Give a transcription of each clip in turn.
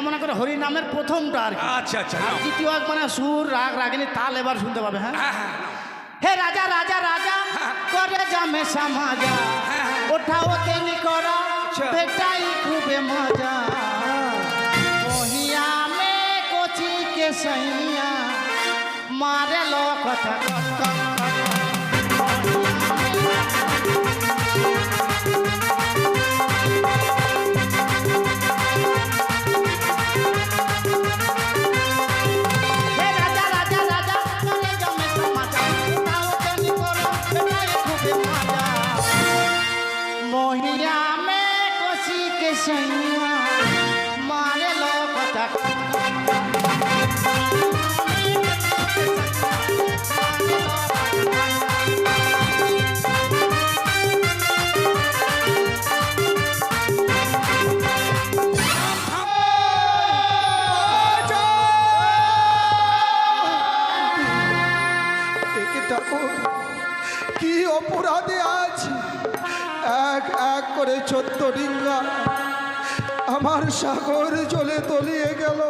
মনে করে হরি নামের প্রথমটা আর কি। আচ্ছা আচ্ছা আর দ্বিতীয় মানে সুর রাগ রাগিনী তাল এবার শুনতে পাবে। হ্যাঁ হে রাজা রাজা রাজা করে জামে সমাজা ওঠাও তেনি করা বেটাই খুবে মজা ওহিয়া মে কোচি কে সैया मारे लो कथा मोहिया में कोसी के सैया मारे लो कथा কি অপরাধে আজ এক এক করে 14 ডিঙ্গা আমার সাগর জলে তলিয়ে গেল।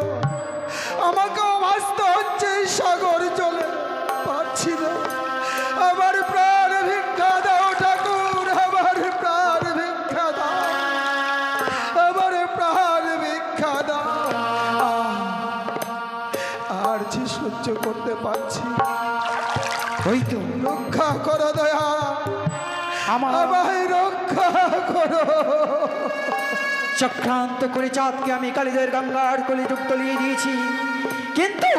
আমাকেও ভাসতে হচ্ছে এই সাগর জলে, পারছি না। আমার প্রাণ ভিক্ষা দাও ঠাকুর, আমার প্রাণ ভিক্ষা দাও, আমার প্রাণ ভিক্ষা দাও। আর যে সহ্য করতে পারছি, ওই তো রক্ষা করো দয়া, আমায় রক্ষা করো। চক্রান্ত করে চাঁদকে আমি কালীদের গঙ্গার কলিযুগ তলিয়ে দিয়েছি, কিন্তু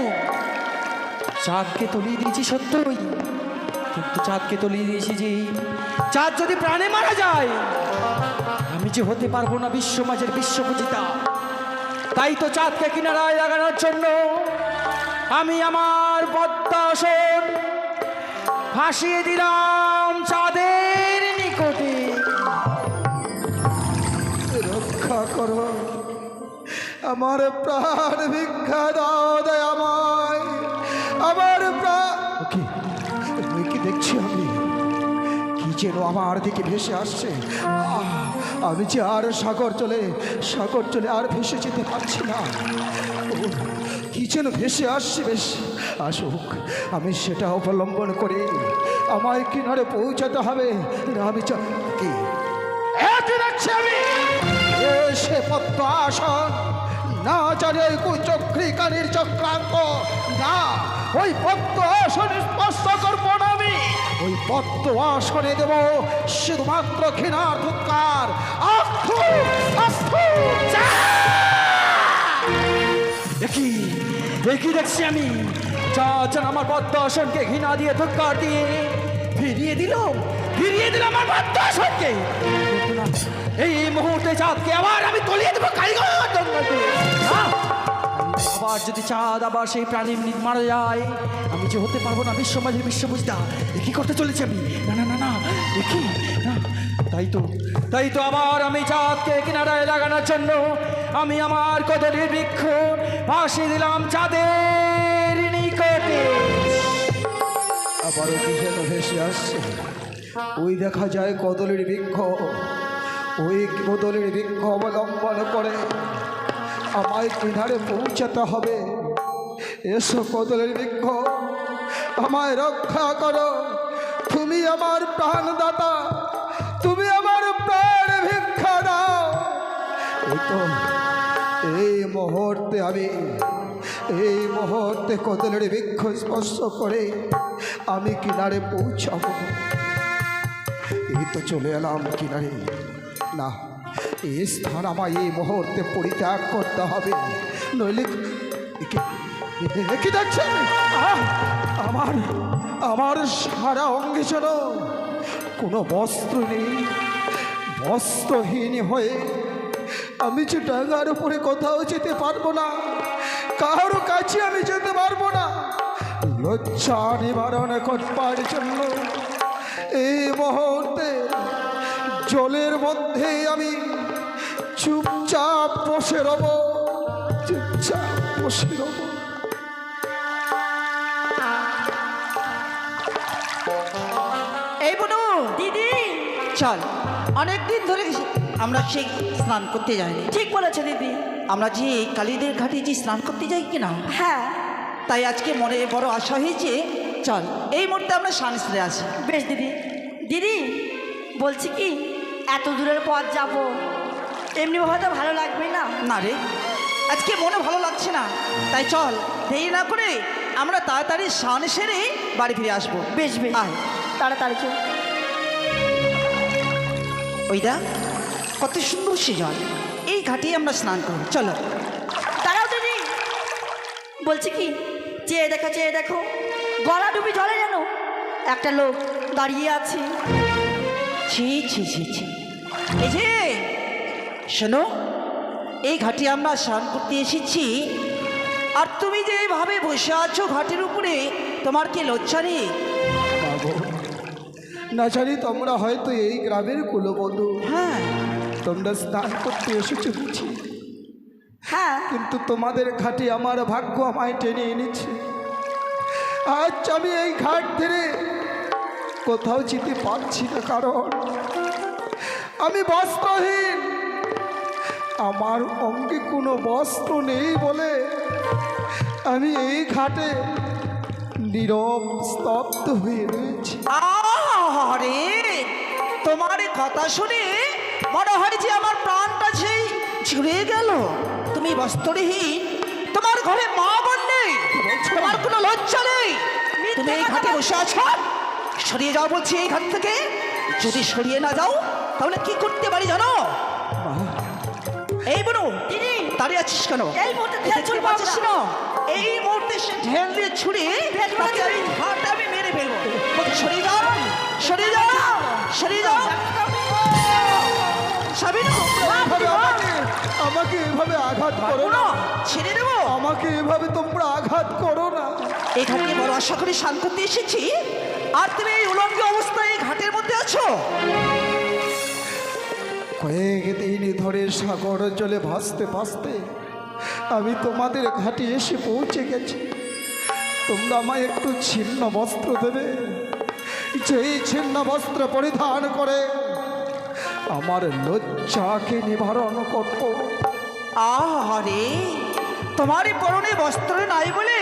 চাঁদকে তলিয়ে দিয়েছি সত্যই, কিন্তু চাঁদকে তলিয়ে দিয়েছি যে চাঁদ যদি প্রাণে মারা যায় আমি যে হতে পারবো না বিশ্বমাজের বিশ্বপূজিতা। তাই তো চাঁদকে কিনারায় লাগানোর জন্য আমি আমার পদ্মাসন ভাসিয়ে দিলাম চাঁদের নিকটে। রক্ষা করো, আমার প্রাণ ভিক্ষা দাও দয়াময়, আমার প্রাণ। কি দেখছি আমি, কি যেন আমার দিকে ভেসে আসছে। আমি যে আর সাগর চলে আর ভেসে যেতে পারছি না। কি যেন ভেসে আসছে, বেশ আসুক, আমি সেটা অবলম্বন করে আমায় কিনারে পৌঁছাতে হবে। আমি কি দেখছি আমি, সে পদ্ম আসন, না জানে কুচক্রিকারীর চক্রান্ত, না ওই পদ্ম আসন স্পর্শ করবো না আমি। ওই পদ্ম আসনে দেব শুধুমাত্র ঘৃণার ধিক্কার। দেখি দেখছি আমি চাঁদ আমার পদ্মাসনকে ঘৃণা দিয়ে ধিক্কার দিয়ে ফিরিয়ে দিল আমার পদ্মাসনকে। এই মুহূর্তে চাঁদকে আবার আমি তলিয়ে দেবো কারিগর। আবার যদি চাঁদ আবার সেই প্রাণী মারা যায় আমি যে হতে পারবো না বিশ্বমাঝের বিশ্বপূজিতা। কি করতে চলেছি আমি? না না না না দেখি না। তাই তো আবার আমি চাঁদকে কিনারায় লাগানোর জন্য আমি আমার কদলীর বৃক্ষ ভাসিয়ে দিলাম চাঁদের নিকটে। আবারও কি যেন ভেসে আসছে, ওই দেখা যায় কদলীর বৃক্ষ। ওই কদলীর বৃক্ষ অবলম্বন করে আমায় কিনারে পৌঁছাতে হবে। এসো কদলীর বৃক্ষ, আমায় রক্ষা করো, তুমি আমার প্রাণদাতা, তুমি আমার প্রাণ ভিক্ষা দাও। এই তো এই মুহূর্তে কদলের বৃক্ষ স্পর্শ করে আমি কিনারে পৌঁছাবো। এই তো চলে এলাম কিনারে। না, এই স্থান আমায় এই মুহূর্তে পরিত্যাগ করতে হবে, নইলে কি দেখছেন আমার সারা অঙ্গে যেন কোনো বস্ত্র নেই। বস্ত্রহীন হয়ে আমি যে ডাঙার উপরে কোথাও যেতে পারবো না, কারো কাছে আমি যেতে পারবো না। লজ্জা নিবারণ করবার জন্য এই মুহূর্তে জলের মধ্যে আমি চুপচাপ বসে রব, চুপচাপ বসে রব। এই বনু দিদি, চল, অনেক দিন ধরে আমরা সেই স্নান করতে যাইনি। ঠিক বলেছে দিদি, আমরা যে কালীদের ঘাটে যে স্নান করতে যাই কিনা, হ্যাঁ তাই আজকে মনে বড় আশা হয়েছে, চল এই মুহূর্তে আমরা স্নান সেরে আসি। বেশ দিদি। দিদি বলছি কি, এত দূরের পথ যাব, এমনি হয়তো ভালো লাগবে না। না রে, আজকে মনে ভালো লাগছে না, তাই চল দেরি না করে আমরা তাড়াতাড়ি স্নান সেরে বাড়ি ফিরে আসবো। বেশ বেশ, আয়। তাড়াতাড়ি চল। ওই দা কত সুন্দর সে জল, এই ঘাটে আমরা স্নান করব, চলো। দাঁড়াও দিদি, বলছি কি, চেয়ে দেখো চেয়ে দেখো, গলা ডুবি জলে যেন একটা লোক দাঁড়িয়ে আছে। ছি ছি ছি ছি, এই যে শোনো, এই ঘাটে আমরা স্নান করতে এসেছি, আর তুমি যে এইভাবে বসে আছো ঘাটের উপরে, তোমার কি লজ্জা নেই? বাবু, না জানি তোমরা হয়তো এই গ্রামের কুলবধূ, হ্যাঁ তোমরা স্নান করতে এসেছো বুঝি, হ্যাঁ কিন্তু তোমাদের ঘাটে আমার ভাগ্য আমায় টেনে এনেছে। আজ আমি এই ঘাট ধরে কোথাও যেতে পারছি না, কারণ আমি বস্ত্রহীন, আমার অঙ্গে কোনো বস্ত্র নেই বলে আমি এই ঘাটে নীরব স্তব্ধ হয়ে রয়েছি। আরে তোমার এই কথা শুনে মনে হয় যে আমার প্রাণটা সেই ঝুড়ে গেল। তুমি বস্ত্রহীন, তোমার ঘরে মা বোন নেই, তোমার কোনো লজ্জা নেই, তুমি এই ঘাটে বসে আছো। সরিয়ে যাও বলছি এই ঘাট থেকে, যদি সরিয়ে না যাও তাহলে কি করতে পারি জানো? এই বনু দিদি, দাঁড়িয়ে আছিস কেন? এই মুহূর্তে দেখতে ঢেল ছুড়বো পাচ্ছিস আমরা। না? এই মুহূর্তে সে ঢেল দিয়ে ছুড়ে ভেজবো তাকে না আমি দিদি। ঘাটে আমি মেরে ফেলবো। বলছি সরিয়ে যাও, সরিয়ে যাও, সরিয়ে যাও। সাবিনা, এভাবে আমাকে এভাবে আঘাত করো না, ছেড়ে দেবো। আমাকে এভাবে তোমরা আঘাত করো না। এখানে বড় আশা করে স্নান করতে এসেছি, আর তুমি এই উলঙ্গ অবস্থায় এই ঘাটের মধ্যে আছো। কয়েকদিন ধরে সাগর জলে ভাসতে ভাসতে আমি তোমাদের ঘাটে এসে পৌঁছে গেছি। তোমরা আমায় একটু ছিন্ন বস্ত্র দেবে, যেই ছিন্ন বস্ত্র পরিধান করে আমার লজ্জাকে নিবারণ করবো। আহারে, তোমার এই পরনে বস্ত্র নাই বলে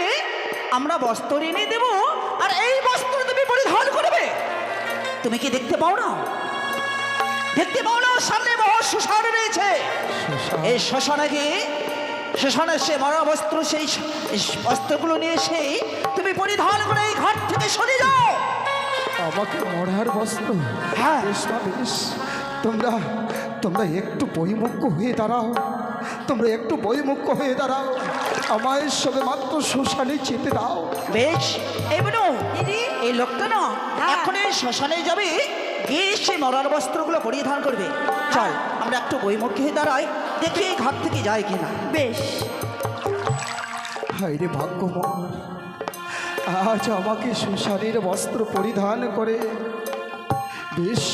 আমরা বস্ত্র এনে দেব, আর এই বস্ত্র তুমি পরিধান করবে। তুমি কি দেখতে পাও না? দেখতে পাও না সামনে মহা শ্মশান রয়েছে? এই শ্মশানে গিয়ে শ্মশানে সে মরা বস্ত্র, সেই বস্ত্রগুলো নিয়ে এসে তুমি পরিধান করে এই ঘাট থেকে সরে যাও। আমাকে মরার বস্ত্র? হ্যাঁ। বেশ না, বেশ। তোমরা তোমরা একটু বহিমুখ্য হয়ে দাঁড়াও, তোমরা একটু বহিমুখ্য হয়ে দাঁড়াও, আমায় সবে মাত্র শ্মশানে যেতে দাও। বেশ, এই বলো দিদি, এই লোকটা না এখন এই শ্মশানে যাবে, গিয়ে সে মরার বস্ত্রগুলো পরিধান করবে। চল আমরা একটু বইমুখী হয়ে দাঁড়াই, দেখি এই ঘাট থেকে যায় কিনা। বেশ। হায় রে ভাগ্যময়, আজ আমাকে শ্মশানের বস্ত্র পরিধান করে, বেশ,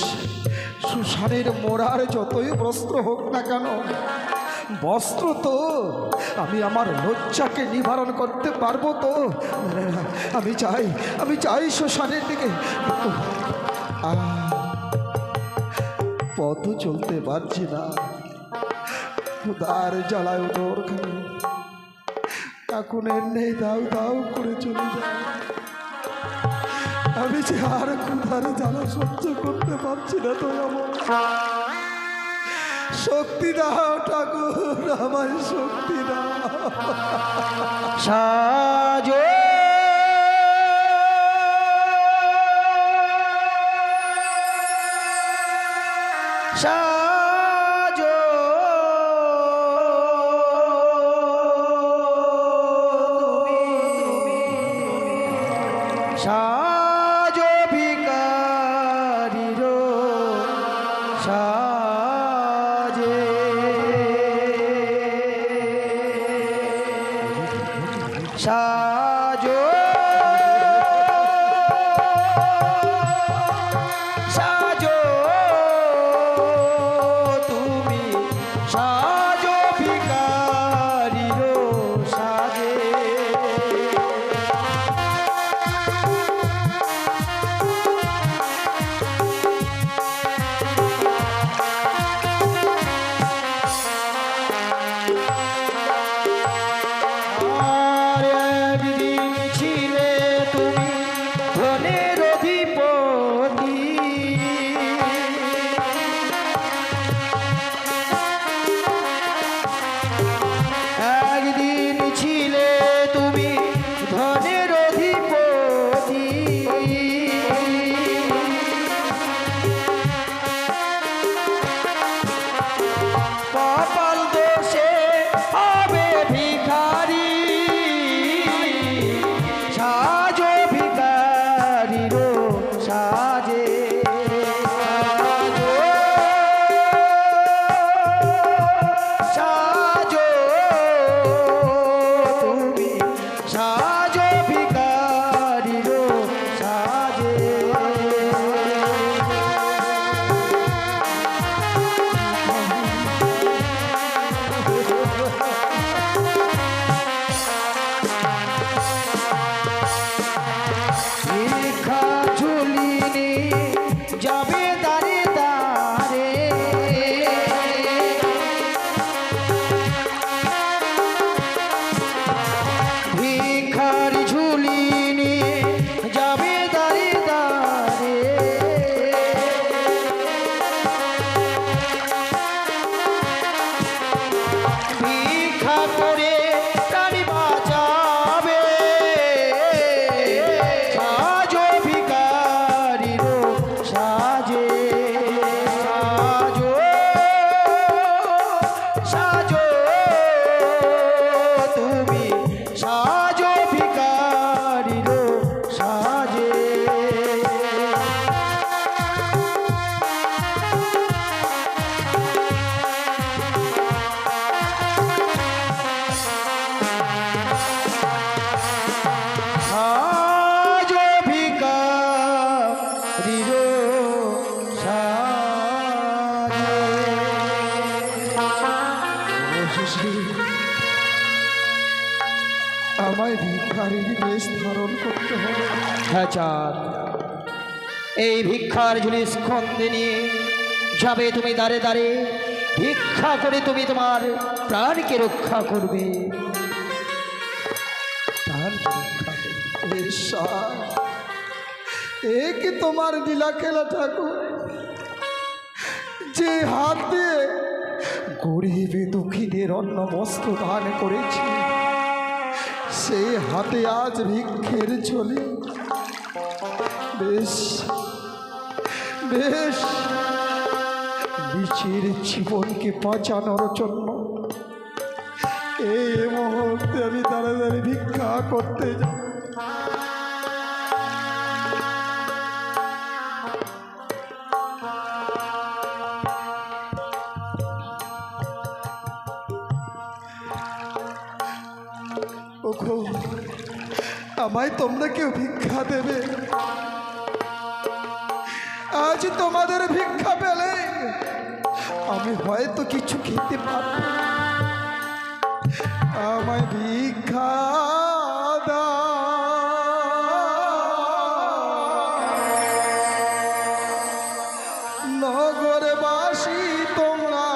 শ্মশানের মোড়ার যতই বস্ত্র হোক না কেন, বস্ত্র তো আমি আমার লজ্জাকে নিবারণ করতে পারবো তো। আমি চাই শ্মশানের দিকে, কিন্তু পথ চলতে পারছি না, ক্ষুধার জ্বালায় উদর খাই, এখন এর নেই, দাও দাও করে চলে যায়। আমি যে আর ক্ষুধার জ্বালা সহ্য করতে পারছি না, তো আমার শক্তি দাও ঠাকুর, আমায় শক্তি দাও। সাজো সাজো সাজো ভিকারির সাজে সাজো সাজো তুমি সাজো ভিকারির সাজে করে প্রাণ বাঁচাবে সাজো ভিখারির সাজে সাজো সাজো তুমি সাজো ভিখারির সাজে সাজো ভিখারির সাজে আমায় ভিখারির বেশ ধারণ করতে হবে। হ্যাঁ চাঁদ, এই ভিক্ষার ঝুলি স্কন্ধে নিয়ে যাবে তুমি দাঁড়ে দাঁড়ে, ভিক্ষা করে তুমি তোমার প্রাণকে রক্ষা করবে। প্রাণকে রক্ষা করবে। ঈশ্বর, এ কি তোমার লীলা খেলা ঠাকুর? যে হাত দিয়ে গরিব দুঃখীদের অন্ন বস্ত্র দান করেছি, সেই হাতে আজ ভিক্ষের ঝোলি। বেশ বেশ নিজের জীবনকে বাঁচানোর জন্য এই মুহূর্তে আমি দাঁড়াদাঁড়ি ভিক্ষা করতে যাই। ওগো, আমায় তোমরা কেউ ভিক্ষা দেবে? আজ তোমাদের ভিক্ষা পেলে আমি হয়তো কিছু খেতে পারব। আমায় ভিক্ষা দাও। নগরবাসী তোমরা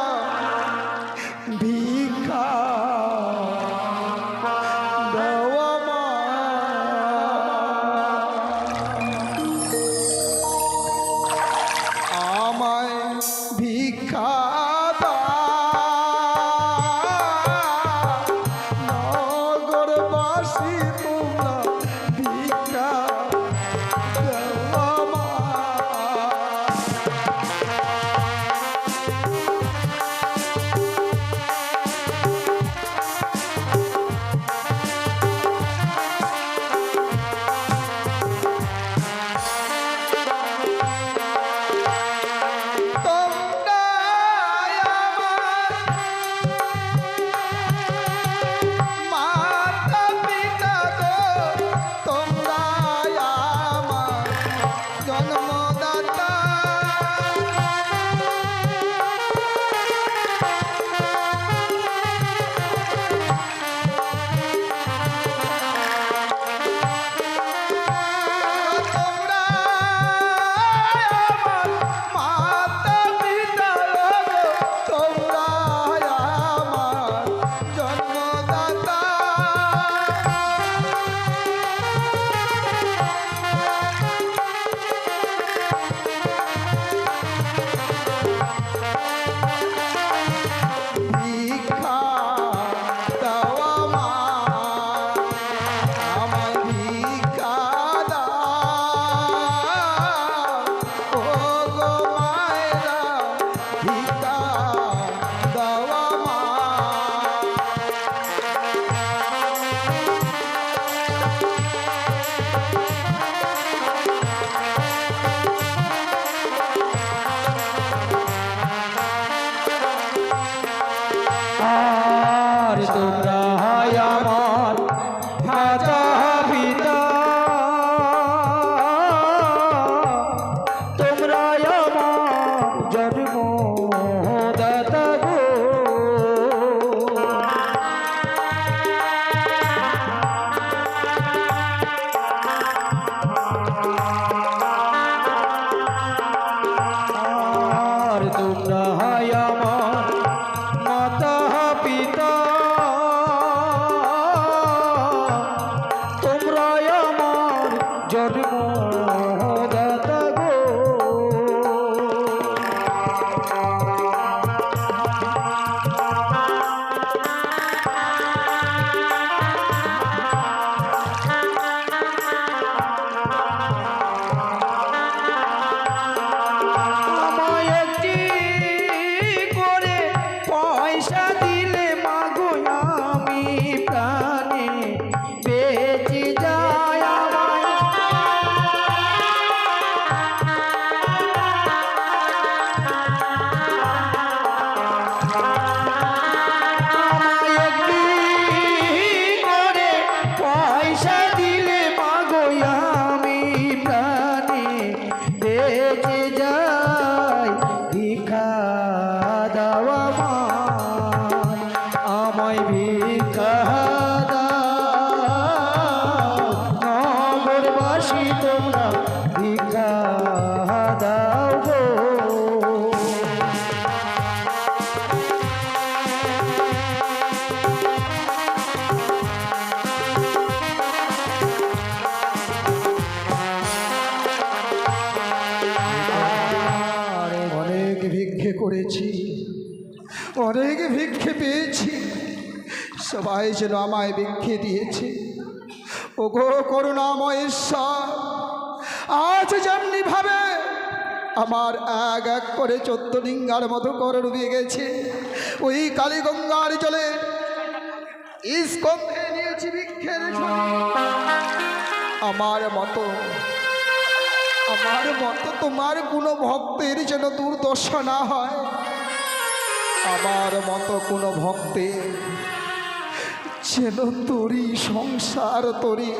ভিক্ষা দাও আমায় ভিক্ষা নগরবাসী তোমরা ভিক্ষা দাও আমায়। তোমরা আমার মাতা পিতা ভিক্ষা দাও, নগরবাসী তোমরা ভিক্ষা দাও গো। অনেক ভিক্ষে করেছি, অনেক ভিক্ষে পেয়েছি, সবাই যেন আমায় ভিক্ষে দিয়েছে। ওগো করুণাময় ঈশ্বর, আজ যেমনি ভাবে আমার এক এক করে 14 লিঙ্গার মতো কর ডুবে গেছে, ওই কালীগঙ্গার জলে স্কন্ধে নিয়েছি ভিক্ষের ঝুলি। আমার মতো তোমার কোনো ভক্তের যেন দুর্দশা না হয়, আমার মতো কোনো ভক্তের যেন তরি সংসার তরি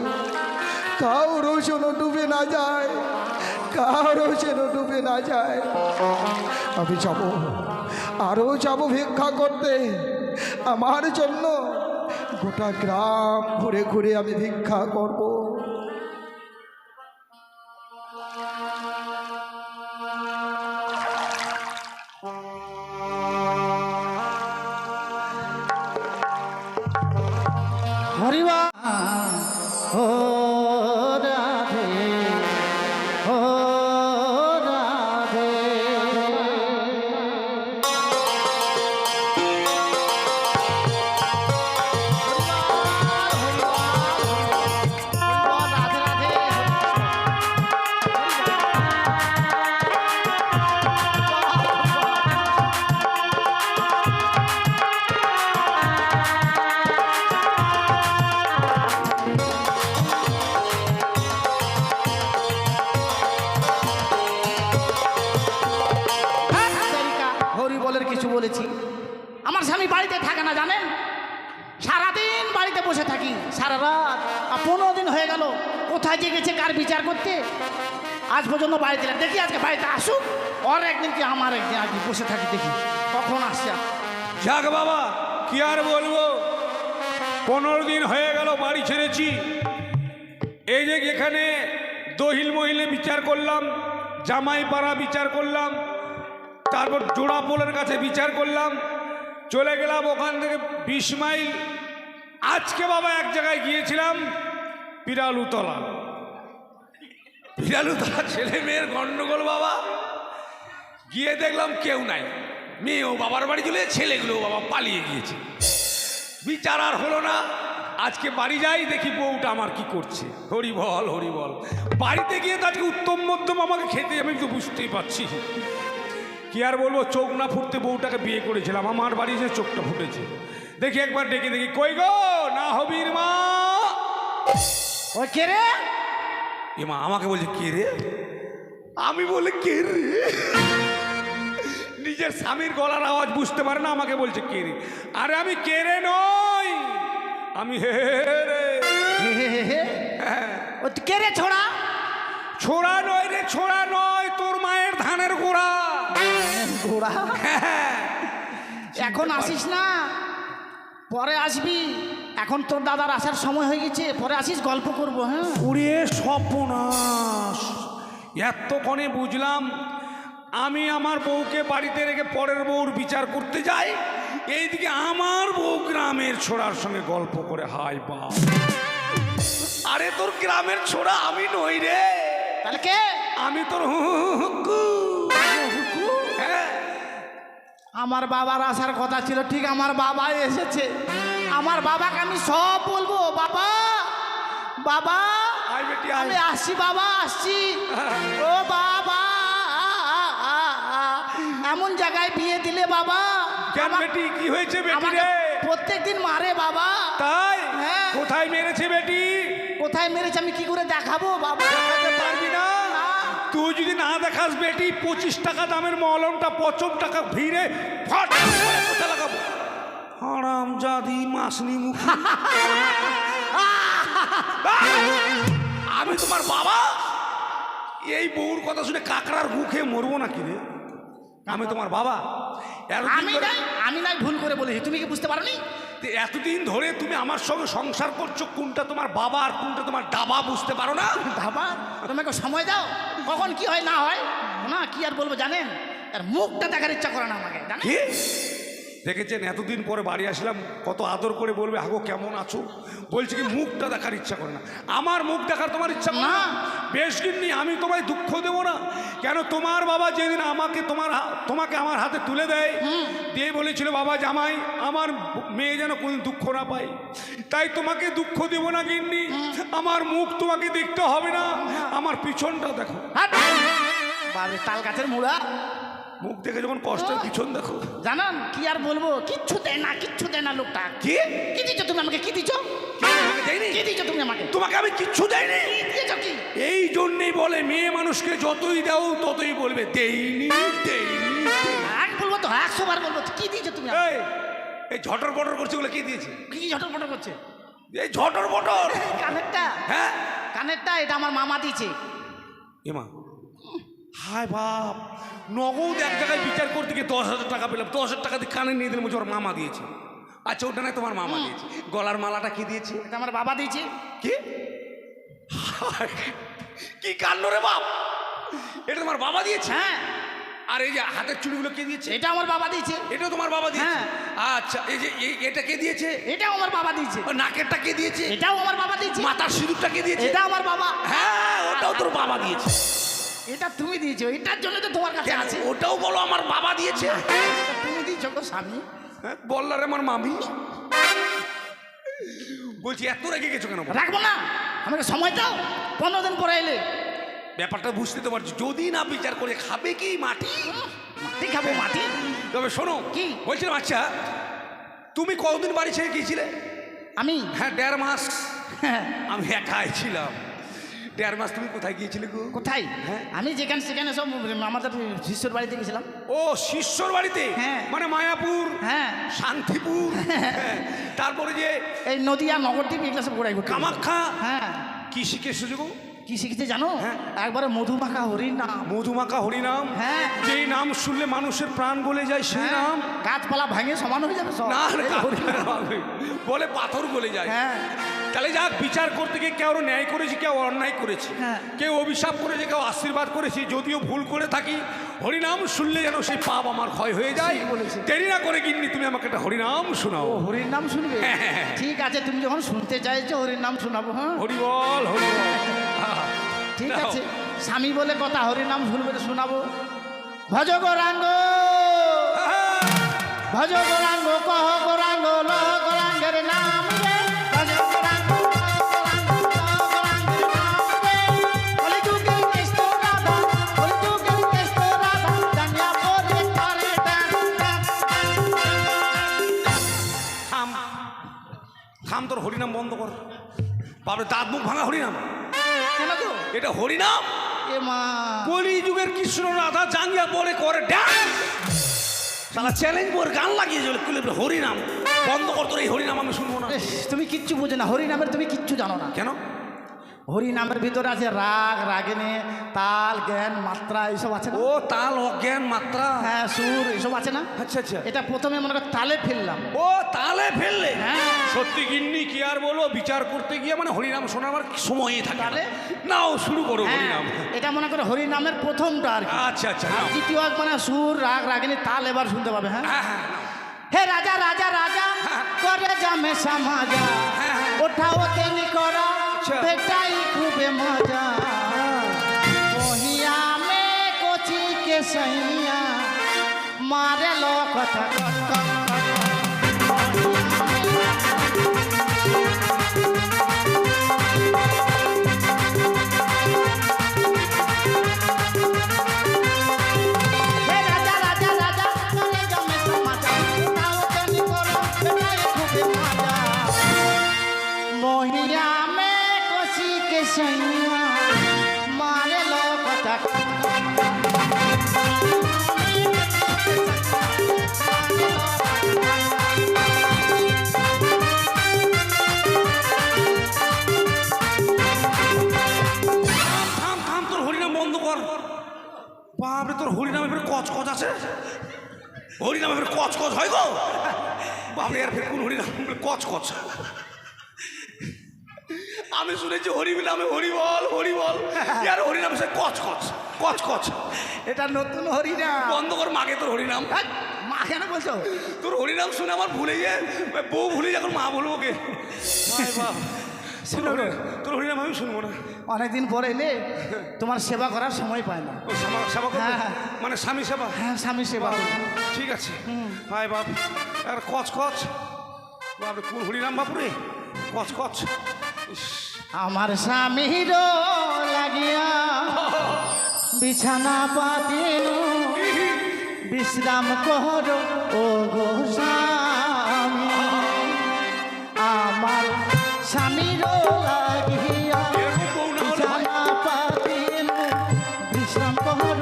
কারো যেন ডুবে না যায়, কারো যেন ডুবে না যায়। আমি যাব, আরও যাব ভিক্ষা করতে। আমার জন্য গোটা গ্রাম ঘুরে ঘুরে আমি ভিক্ষা করব। হরিবা ও রাধে ও রাধে। কিছু বলেছি, আমার স্বামী বাড়িতে থাকে না জানেন, সারাদিন বাড়িতে বসে থাকি, সারা রাত। 15 দিন হয়ে গেল, কোথায় যে গেছে কার বিচার করতে, আজ পর্যন্ত বাড়িতে না। দেখি আজকে বাড়িতে আসুক, ওর একদিন কি আমার একদিন, আজকে বসে থাকি দেখি কখন আসছে। যাক বাবা, কি আর বলবো, 15 দিন হয়ে গেল বাড়ি ছেড়েছি। এই যে এখানে দহিল মহিলে বিচার করলাম, জামাইপাড়া বিচার করলাম, তারপর জোড়াপোলের কাছে বিচার করলাম, চলে গেলাম ওখান থেকে 20 মাইল। আজকে বাবা এক জায়গায় গিয়েছিলাম, পিরালুতলা। পিরালুতলা ছেলে মেয়ের গন্ডগোল বাবা, গিয়ে দেখলাম কেউ নাই, মেয়েও বাবার বাড়ি চলে, ছেলেগুলো বাবা পালিয়ে গিয়েছে। বিচার আর হলো না। আজকে বাড়ি যাই, দেখি বউটা আমার কি করছে। হরি বল হরি বল। বাড়িতে গিয়ে তো আজকে উত্তম মধ্যম আমাকে খেতে, আমি তো বুঝতেই পারছি। কি আর বলবো, চোখ না ফুটতে বউটাকে বিয়ে করেছিলাম, আমার বাড়ি যে চোখটা ফুটেছে। দেখি একবার ডেকে দেখি, কই গো না হবির মা। ও কে রে? এ মা আমাকে বলছে কে রে, আমি বলে কে রে, নিজের স্বামীর গলার আওয়াজ বুঝতে পারে না, আমাকে বলছে কে রে। আরে আমি কে রে নই, আমি হে রে। ও কে রে ছোড়া? ছোড়া নয় রে, ছোড়া নয়, তোর মায়ের ধানের গোড়া। ঘোড়া? এখন আসিস না, পরে আসবি। এখন তোর দাদার আসার সময় হয়ে গেছে, পরে আসিস, গল্প করবো। হ্যাঁ, উড়িয়ে সর্বনাশ। এতক্ষণে বুঝলাম আমি আমার বউকে বাড়িতে রেখে পরের বউর বিচার করতে যাই, এইদিকে আমার বউ গ্রামের ছোড়ার সঙ্গে গল্প করে। হাই বা, আরে তোর গ্রামের ছোড়া আমি নই রে। তাহলে কে? আমি তোর হুকু। হ্যাঁ, আমার বাবার আসার কথা ছিল, ঠিক আমার বাবা এসেছে। আমার বাবাকে আমি সব বলবো, বাবা বাবা আয় বেটি আয়। আমি আসছি বাবা, আসছি। ও বাবা, এমন জায়গায় বিয়ে দিলে বাবা। কেন বেটি, কি হয়েছে বেটি রে? প্রত্যেকদিন মারে বাবা। তাই? হ্যাঁ। কোথায় মেরেছে বেটি? কোথায় মেরেছে আমি কি করে দেখাবো বাবা? দেখাতে পারবি না? না। তুই যদি না দেখাস বেটি, 25 টাকা দামের মলমটা 55 টাকা ভিড়ে ফট করে কোথা লাগাবো। হারাম জাদি মাসনি মুখ। আমি তোমার বাবা, এই বউর কথা শুনে কাকড়ার গু খেয়ে মরবো নাকি রে? আমি তোমার বাবা। আমি নাই ভুল করে বলেছি, তুমি কি বুঝতে পারোনি? এতদিন ধরে তুমি আমার সঙ্গে সংসার করছো, কোনটা তোমার বাবা আর কোনটা তোমার দাবা বুঝতে পারো না? বাবা তোমাকে সময় দাও, কখন কি হয় না হয় না, কি আর বলবো জানেন, আর মুখটা দেখার ইচ্ছা করে না আমাকে, জানেন? কি দেখেছেন? এতদিন পরে বাড়ি আসলাম, কত আদর করে বলবে হাগো কেমন আছো, বলছি কি মুখটা দেখার ইচ্ছা করে না। আমার মুখ দেখার তোমার ইচ্ছা করে না? বেশ কিন্নি, আমি তোমায় দুঃখ দেবো না কেন? তোমার বাবা যেদিন আমাকে তোমাকে আমার হাতে তুলে দেয়, দিয়ে বলেছিল বাবা জামাই আমার মেয়ে যেন কোনো দুঃখ না পায়, তাই তোমাকে দুঃখ দেবো না গিন্নি। আমার মুখ তোমাকে দেখতে হবে না, আমার পিছনটা দেখো। বাবা তাল গাছের মুড়া, মুখ দেখে যখন কষ্টের পিছন দেখো। জানান কি আর বলবো, কিচ্ছু দেয় না লোকটা। কি কি দিচ্ছ তুমি আমাকে, কি দিচ্ছ? কি দিচ্ছ তুমি আমাকে? তোমাকে আমি কিচ্ছু দেয়নি। দিয়েছ কি? এই জন্যই বলে মেয়ে মানুষকে যতই দাও ততই বলবে দেইনি দেইনি। এক বলবো তো 100 বার বলবো, কি দিয়েছ তুমি আমাকে? এই ঝটর পটর করছে ওগুলো কি দিয়েছে? কি ঝটর পটর করছে? এই ঝটর পটর কানেরটা, হ্যাঁ কানেরটা এটা আমার মামা দিয়েছে। এমা হায় বাপ, নগদ এক জায়গায় বিচার করতে গিয়ে 10,000 টাকা পেলাম, 10,000 টাকা দিয়ে কানে নিয়ে দিলাম, ওর মামা দিয়েছে। আচ্ছা ওটা নয়, তোমার মামা দিয়েছে। গলার মালাটা কি দিয়েছে? এটা আমার বাবা দিয়েছে। কি কি কাণ্ড রে বাপ, এটা তোমার বাবা দিয়েছে? হ্যাঁ। আর এই যে হাতের চুড়িগুলো কে দিয়েছে? এটা আমার বাবা দিয়েছে। এটাও তোমার বাবা দিয়েছে? হ্যাঁ। আচ্ছা এই যে এটা কে দিয়েছে? এটাও আমার বাবা দিয়েছে। ও নাকেরটা কে দিয়েছে? এটাও আমার বাবা দিয়েছে। মাথার সিঁদুরটা কে দিয়েছে? এটা আমার বাবা। হ্যাঁ ওটাও তোর বাবা দিয়েছে। এটা তুমি দিয়েছো, এটার জন্য তো তোমার কাছে কেন? আছে। ওটাও বলো আমার বাবা দিয়েছে। এটা তুমি দিয়েছো গো স্বামী। হ্যাঁ, বললারে আমার মামি। বলছি এত রেগে গেছো কেন? রাখবো না, আমাকে সময় দাও, 15 দিন পরে এলে ব্যাপারটা বুঝতে তো পারছি, যদি না বিচার করে খাবে কি মাটি? মাটি খাবো মাটি। তবে শোনো কি? বলছিলাম, আচ্ছা তুমি কতদিন বাড়ি ছেড়ে গিয়েছিলে? আমি হ্যাঁ 1.5 মাস। হ্যাঁ। আমি একাই ছিলাম। 1.5 মাস তুমি কোথায় গিয়েছিলে গো? কোথায়? হ্যাঁ। আমি যেখানে সেখানে সব আমাদের শিষ্যর বাড়িতে গেছিলাম। ও শিষ্যর বাড়িতে? হ্যাঁ। মানে মায়াপুর, হ্যাঁ, শান্তিপুর, হ্যাঁ, তারপরে যে এই নদিয়া নগরদ্বীপ এগুলো সব ঘোরাই ঘুরতে। কামাখ্যা। হ্যাঁ। কি শিখে এসেছো গো? কি শিখেছে জানো? হ্যাঁ। একবারে মধুমাখা হরির নাম। মধুমাখা হরিনাম? হ্যাঁ। যেই নাম শুনলে মানুষের প্রাণ গলে যায় সেই হ্যাঁ। নাম? গাছপালা ভাঙে সমান হয়ে যাবে সব। না এই হরিনাম। বলে পাথর গলে যায়। হ্যাঁ। তাহলে যাক, বিচার করতে গিয়ে কেউ ন্যায় করেছি, কেউ অন্যায় করেছি, হ্যাঁ। কেউ অভিশাপ করেছে, কেউ আশীর্বাদ করেছি। যদিও ভুল করে থাকি, হরিনাম শুনলে যেন সেই পাপ আমার ক্ষয় হয়ে যায়। ঠিক বলেছে। দেরি না করে গিন্নি তুমি আমাকে একটা হরিনাম শোনাও। ও হরির নাম শুনবে? হ্যাঁ। ঠিক আছে, তুমি যখন শুনতে চাইছো হরির নাম শোনাবো। হ্যাঁ হরি বল হরি বল। ঠিক দাও। আছে, স্বামী বলে কথা, হরির নাম শুনবে তো শোনাবো। ভজ গৌরাঙ্গ, ভজ গৌরাঙ্গ, কহ গৌরাঙ্গ, লহ গৌরাঙ্গের নাম রে। ভজ গৌরাঙ্গ, কহ গৌরাঙ্গ, লহ গৌরাঙ্গের নাম রে। কলিযুগে কেষ্ট রাধা, কলিযুগে কেষ্ট রাধা, জানিয়া পরে করে ডান ডান। থাম থাম, তোর হরিনাম বন্ধ কর। বাপরে দাঁত মুখ ভাঙা হরিনাম। কেন গো? এটা হরিনাম? এ মা, কলিযুগের কৃষ্ণ রাধা জাঙ্গিয়া পরে করে ডান্স। সালা চ্যালেঞ্জ মোর গান লাগিয়ে চলে হরিনাম বন্ধ কর, তোর এই হরিনাম আমি শুনবো না। ইস, তুমি কিচ্ছু বোঝো না, হরিনামের তুমি কিচ্ছু জানো না। কেন? হরিনামের ভিতরে আছে রাগ, রাগিনী, তাল, জ্ঞান, মাত্রা, এইসব আছে না? ও তাল, অজ্ঞান, মাত্রা, হ্যাঁ, সুর, এইসব আছে না? আচ্ছা আচ্ছা। এটা প্রথমে মনে করো তালে ফেললাম। ও তালে ফেললে? হ্যাঁ। সত্যি গিন্নি কি আর বলবো, বিচার করতে গিয়ে মানে হরিনাম শোনাবার সময়ই থাকে না। তাহলে? নাও শুরু করো হ্যাঁ, হরিনাম। এটা মনে করো হরিনামের প্রথমটা আর কি। আচ্ছা আচ্ছা আর নাও। দ্বিতীয় মানে সুর, রাগ, রাগিনী, তাল এবার শুনতে পাবে। হ্যাঁ। হ্যাঁ হ্যাঁ নাও। হে রাজা রাজা রাজা করে জামে সমাজা, হ্যাঁ, হ্যাঁ। ওঠাও তেনি করা আচ্ছা। বেটাই খুবে মজা। ওহিয়া মে কোচি কে সैया मारे लो कथा कथा। हे राजा राजा राजा करे जमे समाजा, उठाओ तेनी करो बेटाई खूबे मजा। मोहिया में कोसी के सैया मारे लो कथा থাম থাম, তোর হরিনাম বন্ধ কর। বাপরে তোর হরিনামে ফের কচ কচ আছে, হরিনামে ফের কচ কচ হয় গো বাপরে, আর ফের কোন হরিনাম কচ কচ? আমি শুনেছি হরি নামে হরি বল হরি বল, আর হরিনাম সে কচ কচ কচ কচ। এটা নতুন হরিনাম। বন্ধ কর মাকে তোর হরিনাম। হ্যাঁ, মা কেন বলছো? তোর হরিনাম শুনে আমার ভুলে গিয়ে বউ ভুলে যখন মা বলবো কে তোর হরিনাম আমি শুনবো না। অনেকদিন পরে এলে তোমার সেবা করার সময় পায় না। ও সেবা করবে? হ্যাঁ। মানে স্বামী সেবা? হ্যাঁ, স্বামী সেবা করবে। ঠিক আছে ভাই বাপ, আর কচ কচ বাপরে, কোন হরিনাম বাপুরে, কচ কচ। ইস, আমার স্বামীর লাগিয়া বিছানা পাতিল, বিশ্রাম কর ও গো স্বামী। আমার স্বামীর লাগিয়া এরকম বউ না হলে হয়? বিছানা পাতিল, বিশ্রাম কর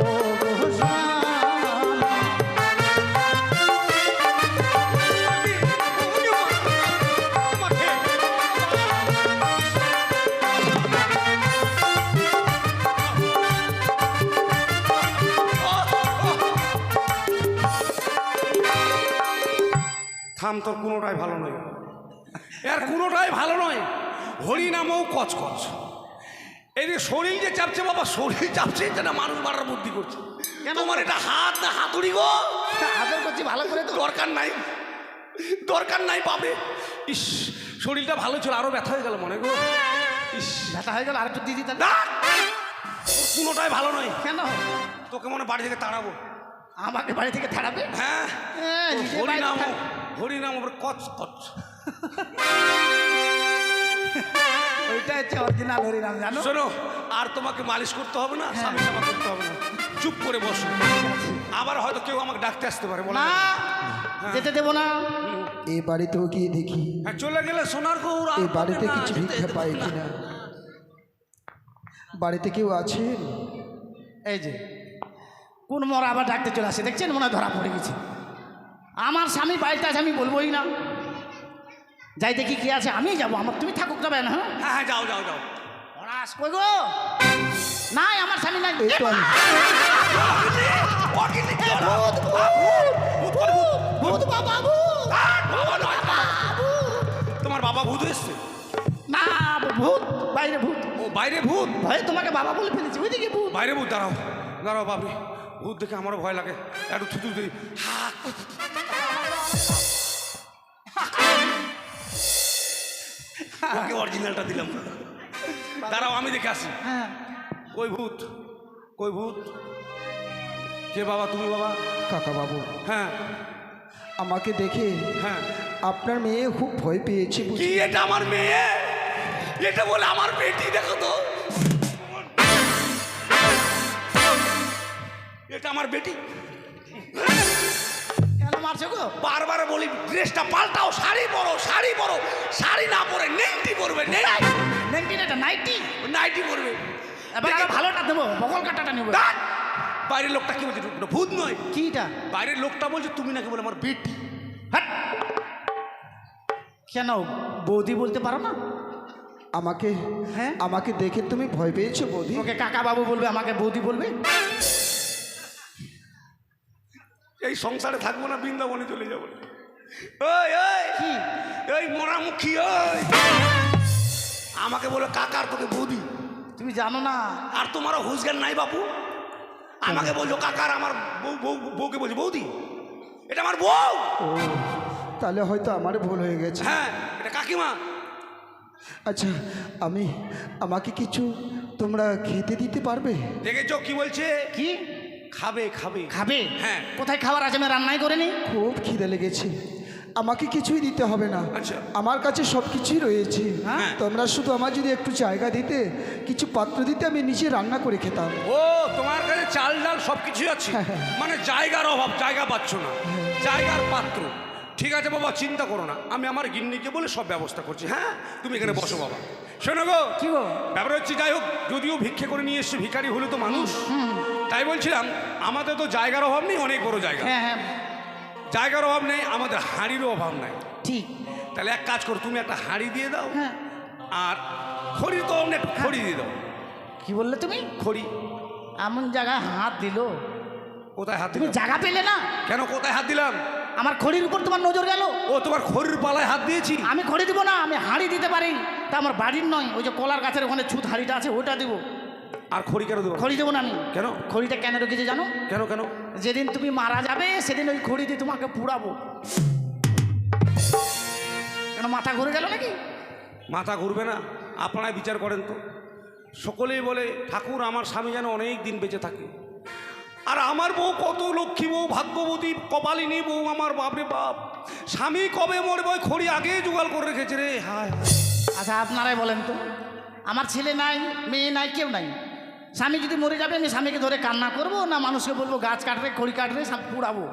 ও গো স্বামী। থাম, তোর কোনোটাই ভালো নয়, এর কোনোটাই ভালো নয়। হরিনামও কচ কচ। এই যে শরীর যে চাপছে বাবা, শরীর চাপছে, এটা না মানুষ মারার বুদ্ধি করছে। তোমার এটা হাত না হাতুড়ি গো? আদর করছি ভালো করে তো। দরকার নাই, দরকার নাই পাবে। ইস, শরীরটা ভালো ছিল, আরো ব্যথা হয়ে গেল মনে গো। ইস, ব্যথা হয়ে গেল, আর একটু দিদি তাহলে। না, তোর কোনোটাই ভালো নয়। কেন? তোকে মনে বাড়ি থেকে তাড়াবো। আমাকে বাড়ি থেকে ছাড়াবে? হ্যাঁ, হ্যাঁ, তোর নিজের বাড়িতে হরিনাম, থাক। হরিনাম আবার কচ কচ। ওইটা হচ্ছে অরিজিনাল হরিনাম, জানো? শোনো, আর তোমাকে মালিশ করতে হবে না, স্বামী সেবা করতে হবে না, চুপ করে বসো। আবার হয়তো কেউ আমাকে ডাকতে আসতে পারে, বলে না, যেতে দেবো না। এই বাড়িতেও গিয়ে দেখি হ্যাঁ, চলে গেলে সোনার গৌর আর এই বাড়িতে পাবে না, কিছু যেতে ভিক্ষা দেবো পাই না। কিনা। বাড়িতে কেউ আছেন? এই যে কোন মরা আবার ডাকতে চলে আসে, দেখছেন? মনে হয় ধরা পড়ে গেছে। আমার স্বামী বাড়িতে আছে, আমি বলবোই না। যাই দেখি কি আছে, আমি যাবো। আমার তুমি থাকুক, যাবে না? হ্যাঁ, হ্যাঁ হ্যাঁ, যাও যাও যাও। হরাস কই গো? নাই, আমার স্বামী নাই। এই তো আমি। ভূত বাবা, ভূত। তোমার বাবা ভূত এসছে? না, ভূত বাইরে, ভূত। ও বাইরে ভূত? ভয়ে তোমাকে বাবা বলে ফেলেছি, ওইদিকে ভূত। বাইরে ভূত? দাঁড়াও দাঁড়াও বাবু, ভূত দেখে আমারও ভয় লাগে, একটু থুতু দিই। ওকে অরিজিনালটা দিলাম। দাঁড়াও, আমি দেখে আসি। হ্যাঁ, কই ভূত, কই ভূত? কে বাবা, তুমি বাবা? কাকা বাবু, হ্যাঁ আমাকে দেখে হ্যাঁ। আপনার মেয়ে খুব ভয় পেয়েছে কি বুঝি। এটা আমার মেয়ে? এটা বলে আমার বেটি, দেখো তো, এটা আমার বেটি। কেন মারছো গো? বারবার বলি ড্রেসটা পাল্টাও, শাড়ি পরো, শাড়ি পরো। শাড়ি না পরে নেংটি পরবে, নেংটি না, এটা নাইটি। নাইটি পরবে। এবার আরো ভালোটা দেবো, বকল কাটাটা নেবো। ধ্যাৎ! বাইরের লোকটা কি বলছে? ওটা ভূত নয়, কিটা? বাইরের লোকটা বলছে তুমি নাকি বলে আমার বেটি। হাট! কেন বৌদি বলতে পারো না? আমাকে হ্যাঁ? আমাকে দেখে তুমি ভয় পেয়েছো বৌদি? ওকে কাকা বাবু বলবে, আমাকে বৌদি বলবে? এই সংসারে থাকবো না, বৃন্দাবনে চলে যাবো। ওই ওই কি? এই মরামুখী, ওই আমাকে বলে কাকার, তোকে বৌদি। তুমি জানো না? আর তোমারও হুঁশ জ্ঞান নাই বাপু? আমাকে বলছো কাকার, আমার বউকে বলছো বৌদি। এটা আমার বউ। ও, তাহলে হয়তো আমার ভুল হয়ে গেছে। হ্যাঁ, এটা কাকিমা। আচ্ছা, আমাকে কিছু তোমরা খেতে দিতে পারবে? দেখেছো কি বলছে? কি খাবে খাবে খাবে? হ্যাঁ। কোথায় খাবার আছে? আমি রান্নাই করে নি। খুব খিদে লেগেছে, আমাকে কিছুই দিতে হবে না, আচ্ছা। আমার কাছে সব কিছুই রয়েছে। হ্যাঁ। তোমরা শুধু আমার যদি একটু জায়গা দিতে, কিছু পাত্র দিতে, আমি নিজে রান্না করে খেতাম। ও, তোমার কাছে চাল ডাল সব কিছুই আছে, মানে জায়গার অভাব, জায়গা পাচ্ছ না, জায়গার পাত্র। ঠিক আছে বাবা, চিন্তা করো না, আমি আমার গিন্নিকে বলে সব ব্যবস্থা করছি। হ্যাঁ, তুমি এখানে বসো বাবা। শোনো গো, কি গো? ব্যাপার হচ্ছে, যাই হোক, যদিও ভিক্ষে করে নিয়ে এসছে, ভিখারি হলে তো মানুষ, তাই বলছিলাম আমাদের তো জায়গার অভাব নেই, অনেক বড় জায়গা। হ্যাঁ হ্যাঁ, জায়গার অভাব নেই, আমাদের হাঁড়িরও অভাব নাই। ঠিক। তাহলে এক কাজ করো, তুমি একটা হাঁড়ি দিয়ে দাও, হ্যাঁ। আর খড়ির তো অনেক, খড়ি দিয়ে দাও। কি বললে তুমি? খড়ি। এমন জায়গায় হাত দিল, কোথায় হাত তুমি দিলাম? জায়গা পেলে না। কেন কোথায় হাত দিলাম? আমার খড়ির উপর তোমার নজর গেল। ও তোমার খড়ির পালায় হাত দিয়েছি? আমি খড়ি দিব না, আমি হাঁড়ি দিতে পারি। তা আমার বাড়ির নয়, ওই যে কলার গাছের ওখানে ছুত হাঁড়িটা আছে ওটা দিব। আর খড়ি কেন দেবো? খড়ি দেবো না আমি। কেন? খড়িটা কেন রেখেছি জানো? কেন কেন? যেদিন তুমি মারা যাবে সেদিন ওই খড়ি দিয়ে তোমাকে পুড়াবো। কেন মাথা ঘুরে গেল নাকি? মাথা ঘুরবে না, আপনারাই বিচার করেন তো। সকলেই বলে ঠাকুর আমার স্বামী যেন অনেক দিন বেঁচে থাকে, আর আমার বউ কত লক্ষ্মী বউ, ভাগ্যবতী, কপালিনী বউ আমার, বাপরে বাপ। স্বামী কবে মরবে ওই খড়ি আগেই জোগাড় করে রেখেছে রে। হায় হায়। আচ্ছা আপনারাই বলেন তো, আমার ছেলে নাই, মেয়ে নাই, কেউ নাই, স্বামী যদি মরে যাবে আমি স্বামীকে ধরে কান্না করবো, না মানুষকে বলবো গাছ কাটবে, খড়ি কাটবে, সব পুড়াবো?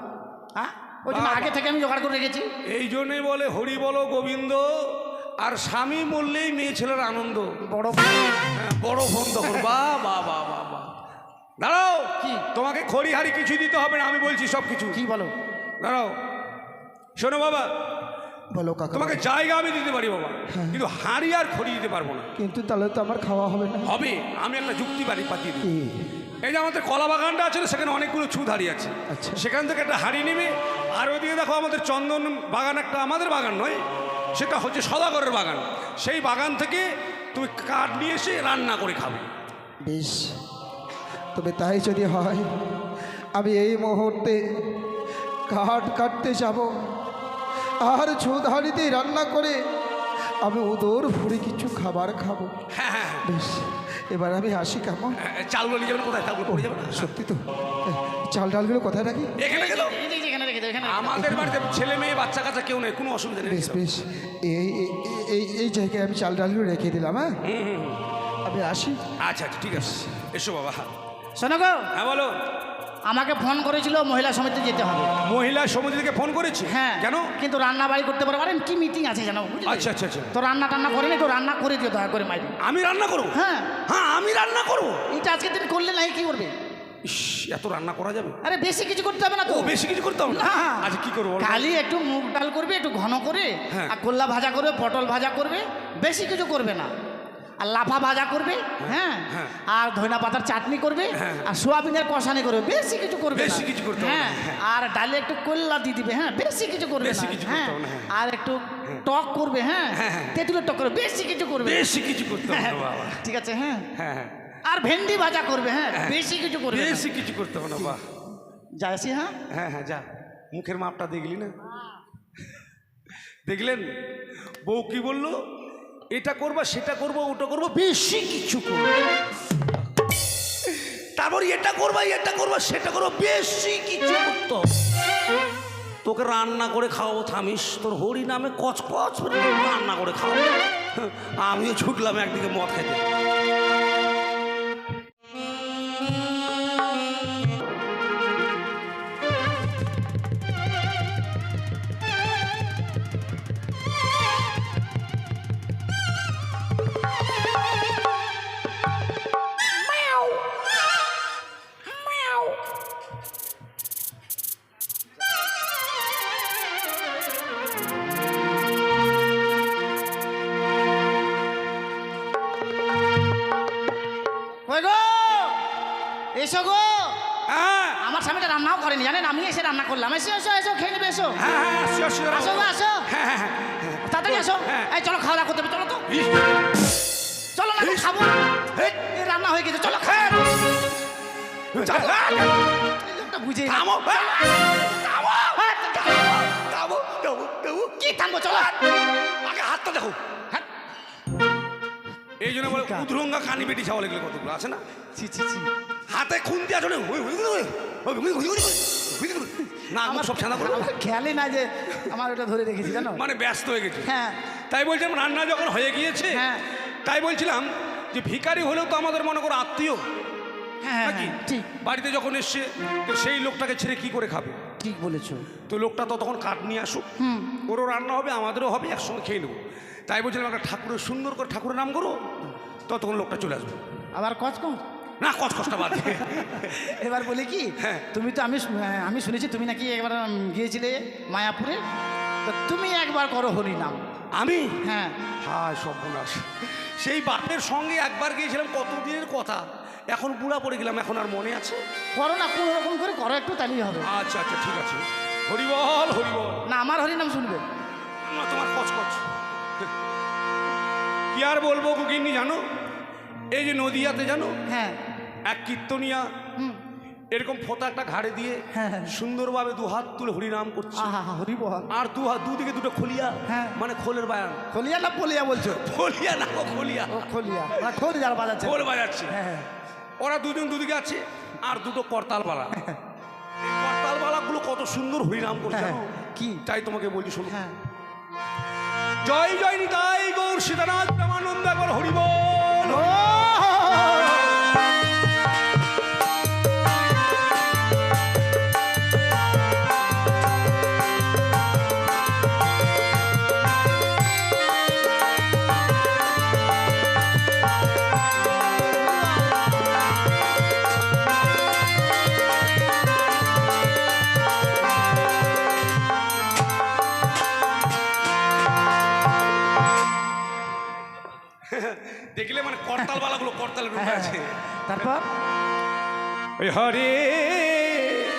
হ্যাঁ, ওই জন্য আগে থেকে আমি জোগাড় করে রেখেছি। এই জন্যই বলে হরি বলো গোবিন্দ, আর স্বামী মরলেই মেয়ে ছেলের আনন্দ। বড় হ্যাঁ, বড় ফোন তখন। বা বা বা বা বা দাঁড়াও, কি? তোমাকে খড়ি হাড়ি কিছু দিতে হবে না, আমি বলছি সব কিছু। কি বলো? দাঁড়াও, শোনো বাবা, বলো কাকা। তোমাকে জায়গা আমি দিতে পারি বাবা, কিন্তু হাড়ি আর খড়ি দিতে পারবো না। কিন্তু তাহলে তো আমার খাওয়া হবে না। হবে, আমি একটা যুক্তি বাড়ি পাঠিয়ে দিই। কি? এই যে আমাদের কলা বাগানটা আছে না, সেখানে অনেকগুলো ছুদ হাড়ি আছে। আচ্ছা। সেখান থেকে একটা হাড়ি নেবে, আর ওইদিকে দেখো আমাদের চন্দন বাগান, একটা আমাদের বাগান নয়, সেটা হচ্ছে সদাগরের বাগান। সেই বাগান থেকে তুমি কাঠ নিয়ে এসে রান্না করে খাবে। বেশ, তবে তাই যদি হয় আমি এই মুহূর্তে কাঠ কাটতে যাব, আর ছোদাড়িতে রান্না করে আমি উদর ভরে কিছু খাবার খাবো। হ্যাঁ হ্যাঁ হ্যাঁ। বেশ, এবার আমি আসি কেমন? চালগুলো নিয়ে যাবেন কোথায়? চালগুলো পড়ে যাবে না? সত্যি তো, চাল ডালগুলো কোথায় রাখি? এখানে গেল। এই যে এখানে রেখে দাও, এখানে রেখে দাও। আমাদের বাড়িতে ছেলে মেয়ে বাচ্চা কাচ্চা কেউ নেই, কোনো অসুবিধা নেই। বেশ বেশ, এই এই- এই এই জায়গায় আমি চাল ডালগুলো রেখে দিলাম। হ্যাঁ, আমি আসি। আচ্ছা আচ্ছা ঠিক আছে, এসো বাবা। শোনো গো, হ্যাঁ বলো। আমাকে ফোন করেছিল মহিলা সমিতি যেতে হবে। মহিলা সমিতি থেকে ফোন করেছি? হ্যাঁ। কেন? কিন্তু রান্না বাড়ি করতে পারবেন কি মিটিং আছে জানো? বুঝলে? আচ্ছা আচ্ছা আচ্ছা। তো রান্না টান্না করেনি, তো রান্না করে দিও দয়া করে মাইরি। আমি রান্না করবো? হ্যাঁ, হ্যাঁ আমি রান্না করবো। এটা আজকে দিন করলে নাই কি করবে? ইস, এত রান্না করা যাবে? আরে বেশি কিছু করতে হবে না তো। ও বেশি কিছু করতে হবে না? না। আচ্ছা কি করবো বলো? খালি একটু মুগ ডাল করবে, একটু ঘন করে, হ্যাঁ। আর কল্লা ভাজা করবে, পটল ভাজা করবে, বেশি কিছু করবে না। আর লাফা ভাজা করবে, হ্যাঁ, হ্যাঁ। আর ধনিয়া পাতার চাটনি করবে, হ্যাঁ। আর সোয়াবিনের কষানি করবে, বেশি কিছু করবে না। বেশি কিছু করতে হবে না, হ্যাঁ, হ্যাঁ। আর ডালে একটু কল্লা দিয়ে দিবে, হ্যাঁ, বেশি কিছু করবে বেশি না, কিছু করতে হ্যাঁ। হবে না, হ্যাঁ। আর একটু টক করবে, হ্যাঁ, হ্যাঁ, হ্যাঁ। তেঁতুলের টক করবে, বেশি কিছু করবে না। বেশি কিছু করতে হবে না বাবা। ঠিক আছে, হ্যাঁ। হ্যাঁ হ্যাঁ, আর ভেন্ডি ভাজা করবে, হ্যাঁ, বেশি কিছু করবে না। বেশি কিছু করতে হবে না বাহ। যাইছি, হ্যাঁ। হ্যাঁ হ্যাঁ, যা, মুখের মাপটা দেখলি না? দেখলেন বউ কি বললো? এটা করবা, সেটা করবো, ওটা করবো, বেশি কিছু করবো। তারপর এটা করবা, এটা করবা, সেটা করবো, বেশি কিছু করতো। তোকে রান্না করে খাওয়াবো, থামিস, তোর হরি নামে কচকচ করে রান্না করে খাওয়াবো। আমিও ছুটলাম একদিকে মদ খেতে। কই গো, এসো গো। হ্যাঁ আমার স্বামীটা রান্নাও করেনি জানেন, আমি এসে রান্না করলাম। এসো এসো এসো, খেয়ে নেবে, এসো। হ্যাঁ হ্যাঁ, আসো, আসো, আসো গো, আসো। হ্যাঁ হ্যাঁ হ্যাঁ। তাড়াতাড়ি আসো। হ্যাঁ। এই চলো, খাওয়া দাওয়া করতে হবে, চলো তো। ইস, চলো না গো, খাবো। এই রান্না হয়ে গেছে, চলো খাও। এই লোকটা বুঝেই না। থামো, থামো, হ্যাঁ, থামো, থামো, থামো। কি থামবো, চলো। আগে হাতটা দেখো। হ্যাঁ। এই জন্য বলে উদ্রঙ্গা কানি বেটি ছাওয়া লেগলে কতগুলো আছে না? ছি ছি ছি। হাতে খুন্তি আছে না? না আমার সব ছানা করে আমার খেয়ালই না যে আমার ওটা ধরে রেখেছি জানো। মানে ব্যস্ত হয়ে গেছে। হ্যাঁ। তাই বলছিলাম রান্না যখন হয়ে গিয়েছে, হ্যাঁ। তাই বলছিলাম যে ভিখারি হলেও তো আমাদের মনে করো আত্মীয় হ্যাঁ, নাকি? হ্যাঁ, ঠিক বাড়িতে যখন এসছে তো সেই লোকটাকে ছেড়ে কি করে খাবে? ঠিক বলেছো। তো লোকটা তো তখন কাঠ নিয়ে আসুক, ওরও রান্না হবে, আমাদেরও হবে, একসঙ্গে খেয়ে নেবো। তাই বলছিলাম একটা ঠাকুরের সুন্দর করে ঠাকুরের নাম করো, ততক্ষণ লোকটা চলে আসবে। আবার কচ কম। না কষ্ট বাদ দে। এবার বলি কি, হ্যাঁ। তুমি তো আমি শুনেছি তুমি নাকি একবার গিয়েছিলে মায়াপুরে, তো তুমি একবার করো হরি নাম, আমি হ্যাঁ হায় সর্বনাশ, সেই বাপের সঙ্গে একবার গিয়েছিলাম, কত দিনের কথা, এখন বুড়া পড়ে গেলাম, এখন আর মনে আছে? করো না, কোনো রকম করে করো একটু, তাহলেই হবে। আচ্ছা আচ্ছা ঠিক আছে, হরিবল হরিবল। না আমার হরিনাম শুনবে। না তোমার কচকচ। কি আর বলবো কুকিনি, জানো এই যে নদিয়াতে জানো হ্যাঁ এক কীর্তনিয়া এরকম ফোঁটা একটা ঘাড়ে দিয়ে সুন্দরভাবে দুহাত তুলে হরিনাম করছে, আহা হরি বল। আর দুদিকে দুটো খলিয়া, হ্যাঁ। মানে খোলের বায়ান। খলিয়া না পলিয়া বলছো? খলিয়া না, ও খলিয়া, ও খলিয়া না, খোল যার বাজাচ্ছে। খোল বাজাচ্ছে। হ্যাঁ ওরা দুজন দুদিকে আছে, আর দুটো করতাল বালা। করতাল বালাগুলো কত সুন্দর হরিনাম করছে জানো? কি তাই তোমাকে বলছি শোনো। হ্যাঁ জয় জয় নিতাই গৌর সীতানাথ প্রেমানন্দ একবার হরিবল। দেখলে মানে করতাল বালাগুলো করতালের রূপে আছে। তারপর ওই হরে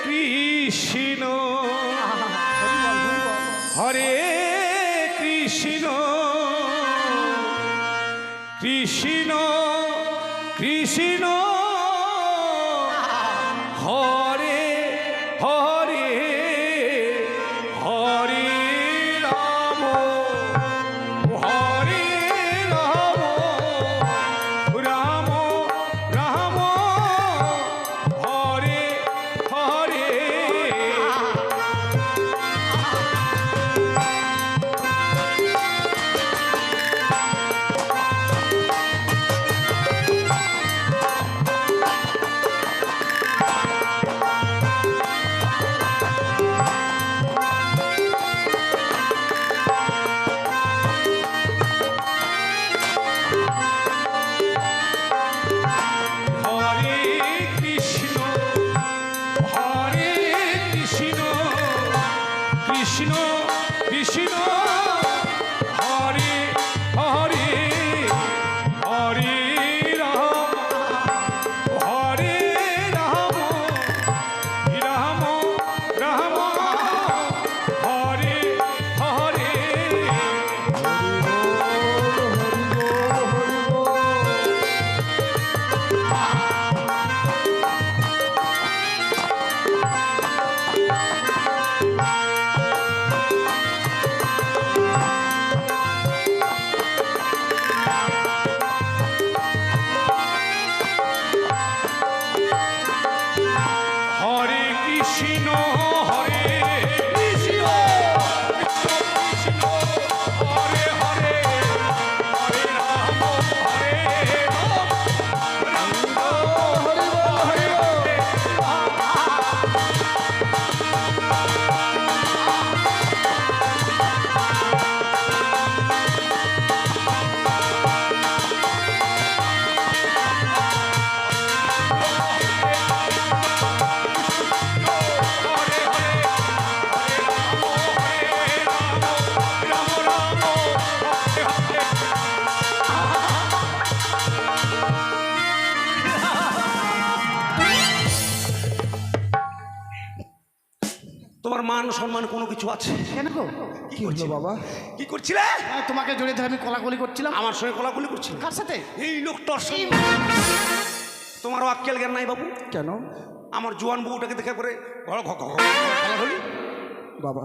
কৃষ্ণ হরি বল হরি বল। হরে কৃষ্ণ কৃষ্ণ কৃষ্ণ হরে হরে হরে রাম হরে রাম রাম রাম হরে হরে। হরে কৃষ্ণ হরে কৃষ্ণ কৃষ্ণ কৃষ্ণ হরে হরে হরে রাম হরে রাম রাম রাম হরে হরে। হরে কৃষ্ণ হরে কৃষ্ণ কৃষ্ণ হরে হরে হরে রাম হরে রাম রাম হরে হরে। হরে হরে হরে রাম হরে রাম রাম রাম হরে হরে। তোমার মান সম্মান কোনো কিছু আছে? কেন গো? কি হলো বাবা? কি করছিলে? তোমাকে জড়িয়ে ধরে আমি কলাকলি করছিলাম। আমার সঙ্গে কলাকুলি করছিল? কার সাথে? এই লোকটার সঙ্গে। তোমারও আক্কেল জ্ঞান নাই বাবু? কেন আমার জোয়ান বউটাকে দেখে করে ঘর ঘ ঘ হলি। বাবা?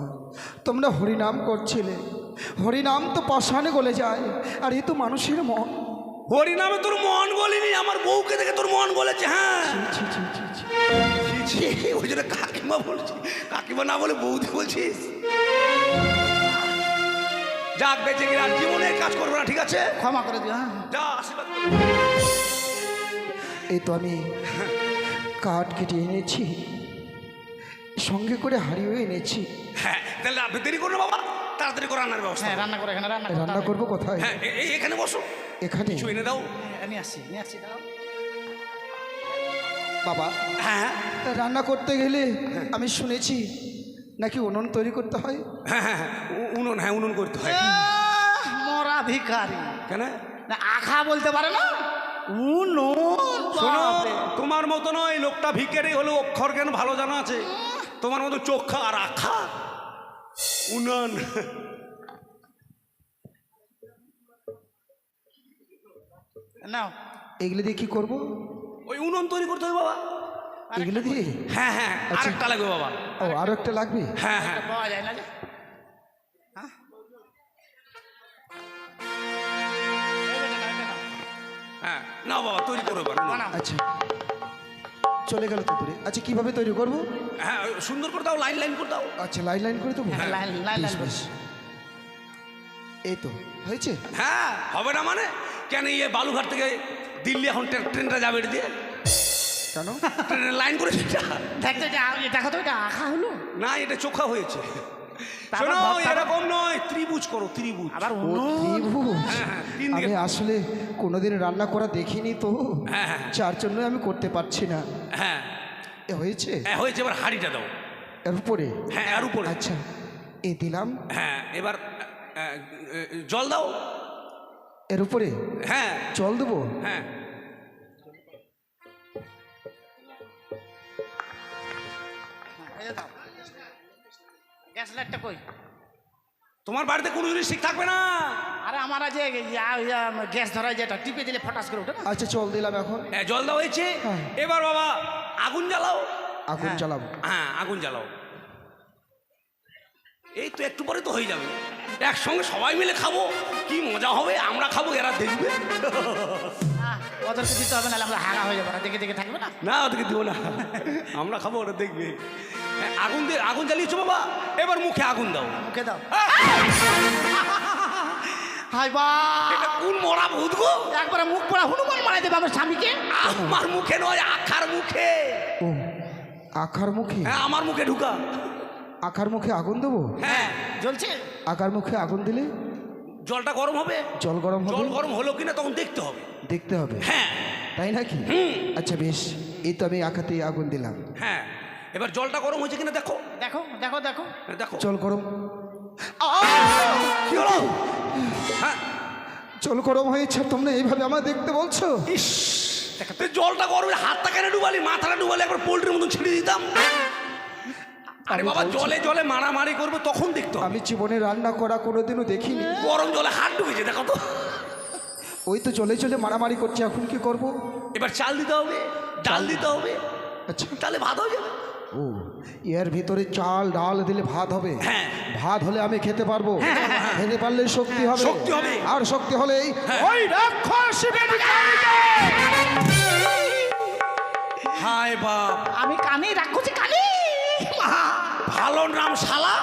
তোমরা হরিনাম করছিলে, হরিনাম তো পাষাণে গলে যায়, আর এ তো মানুষের মন। হরি নামে তোর মন গলিনি, আমার বউকে দেখে তোর মন গলেছে। হ্যাঁ ছি, ছি, ছি, ছি। ছি, ওই জন্য কাকিমা বলছি, কাকিমা না বলে বৌদি বলছিস। যাক বেঁচে গেলে আর জীবনের কাজ করবো না, ঠিক আছে? ক্ষমা করে দিও। হ্যাঁ যা আশীর্বাদ কর। এই তো আমি কাঠ কেটে এনেছি, সঙ্গে করে হারিয়েও এনেছি। হ্যাঁ তাহলে আপনি দেরি করুন বাবা, তাড়াতাড়ি করে রান্নার ব্যবস্থা। হ্যাঁ রান্না করে এখানে রান্না করতে রান্না হবে। করবো কোথায়? হ্যাঁ এখানে বসো, এখানে? কিছু এনে দাও। হ্যাঁ, নিয়ে আসছি দাঁড়াও। বাবা হ্যাঁ রান্না করতে গেলে আমি শুনেছি নাকি উনুন তৈরি করতে হয়। হ্যাঁ হ্যাঁ হ্যাঁ উনুন, হ্যাঁ উনুন করতে হয়। ভিখারি কেন? না আখা বলতে পারে না উনুন শোনো, বাপরে। তোমার মতো নয়, লোকটা ভিখারি হলেও অক্ষর জ্ঞান ভালো জানা আছে। তোমার মতো চোখা আর আখা উনান। নাও এগুলো দিয়ে কি করব? ওই উনুন তৈরি করতে হবে বাবা। এগুলো দিয়ে? হ্যাঁ হ্যাঁ, আরেকটা লাগবে বাবা। ও আরো একটা লাগবে? হ্যাঁ হ্যাঁ, এটা পাওয়া যায় না যে হ্যাঁ? এই যে এটা নাও। হ্যাঁ নাও বাবা, তৈরি করো এবার, নাও। বানাও। আচ্ছা চলে গেল তো দূরে। আচ্ছা কিভাবে তৈরি করব? হ্যাঁ ওই সুন্দর করে দাও, লাইন লাইন করে দাও। আচ্ছা লাইন লাইন করে দেবো? হ্যাঁ, লাইন লাইন বেশ, লাইন বেশ। এই তো হয়েছে। হ্যাঁ হবে না মানে, কেন ইয়ে বালুঘাট থেকে দিল্লি এখন ট্রেনটা যাবে এটা দিয়ে? কেন? ট্রেনের লাইন করেছে এটা? দেখতে দেখো তো এটা আখা হলো না, এটা চোখা হয়েছে। তারপর শোনো, তারপর- এরকম নয়, ত্রিভুজ করো, ত্রিভুজ। আবার ও উনুন ত্রিভুজ। হ্যাঁ, হ্যাঁ, তিন দিকে। আমি আসলে কোনোদিন রান্না করা দেখিনি তো, হ্যাঁ, হ্যাঁ। যার জন্য আমি করতে পারছি না। হ্যাঁ এ হয়েছে? হ্যাঁ হয়েছে, এবার হাঁড়িটা দাও। এর উপরে? হ্যাঁ আর উপরে। আচ্ছা এ দিলাম। হ্যাঁ এবার জল দাও। এর উপরে হ্যাঁ জল দেবো? হ্যাঁ এই যে দাও। গ্যাস লাইটটা কই? তোমার বাড়িতে কোনো জিনিস ঠিক থাকবে না। আরে আমার যে গ্যাস ধরা যেটা টিপে দিলে ফটাস করে ওঠে না। আচ্ছা জল দিলাম এখন। হ্যাঁ জল দাও হয়েছে। হ্যাঁ। এবার বাবা আগুন জ্বালাও। আগুন জ্বালাবো? হ্যাঁ আগুন জ্বালাও। এই তো একটু পরে তো হয়ে যাবে, একসঙ্গে সবাই মিলে খাবো, কি মজা হবে। আমরা খাবো, এরা দেখবে। ওদেরকে দিতে হবে না, আমরা হাগা হয়ে যাবো, ওরা দেখে দেখে থাকবে না। না ওদেরকে দিও না, আমরা খাবো, ওরা দেখবে। হ্যাঁ, আগুন দিয়ে আগুন জ্বালিয়েছো বাবা, এবার মুখে আগুন দাও। মুখে দাও। হাই বা এটা কোন মরা ভূত গো? একবারে মুখ পড়া হনুমান মারাই দেবে আমার স্বামীকে। আমার মুখে নয়, আখার মুখে। ও আখার মুখে? হ্যাঁ আমার মুখে ঢুকা। আখার মুখে আগুন দেবো? হ্যাঁ জ্বলছে। আখার মুখে আগুন দিলে জলটা গরম হবে। জল গরম হবে? জল গরম হলো কিনা তখন দেখতে হবে। দেখতে হবে? হ্যাঁ তাই নাকি? আচ্ছা বেশ, এই তো আমি আখাতে আগুন দিলাম। হ্যাঁ এবার জলটা গরম হয়েছে কিনা দেখো। দেখো দেখো দেখো। দেখো জল গরম। কি হলো? হ্যাঁ জল গরম হয়েছে, তোমরা এইভাবে আমার দেখতে বলছো? ইস, তুই জলটা গরমে হাতটা কেন ডুবালি, মাথাটা ডুবালি, একবার পোল্ট্রির মতন ছিঁড়ে দিতাম। আরে বাবা, জলে জলে মারামারি করবে তখন দেখতে হবে। আমি জীবনে রান্না করা কোনোদিনও দেখিনি। গরম জলে হাত ডুবেছে, দেখো তো। ওই তো জলে জলে মারামারি করছে, এখন কি করব? এবার চাল দিতে হবে, ডাল দিতে হবে, আচ্ছা তাহলে ভাত হয়ে যাবে। ও এর ভিতরে চাল ডাল দিলে ভাত হবে? হ্যাঁ। ভাত হলে আমি খেতে পারবো, খেতে পারলে শক্তি হবে। শক্তি হবে। আর শক্তি হলেই ওই রাক্ষস হায় বাপ, আমি কানে রাখছি কানে। ভালো নাম শালা,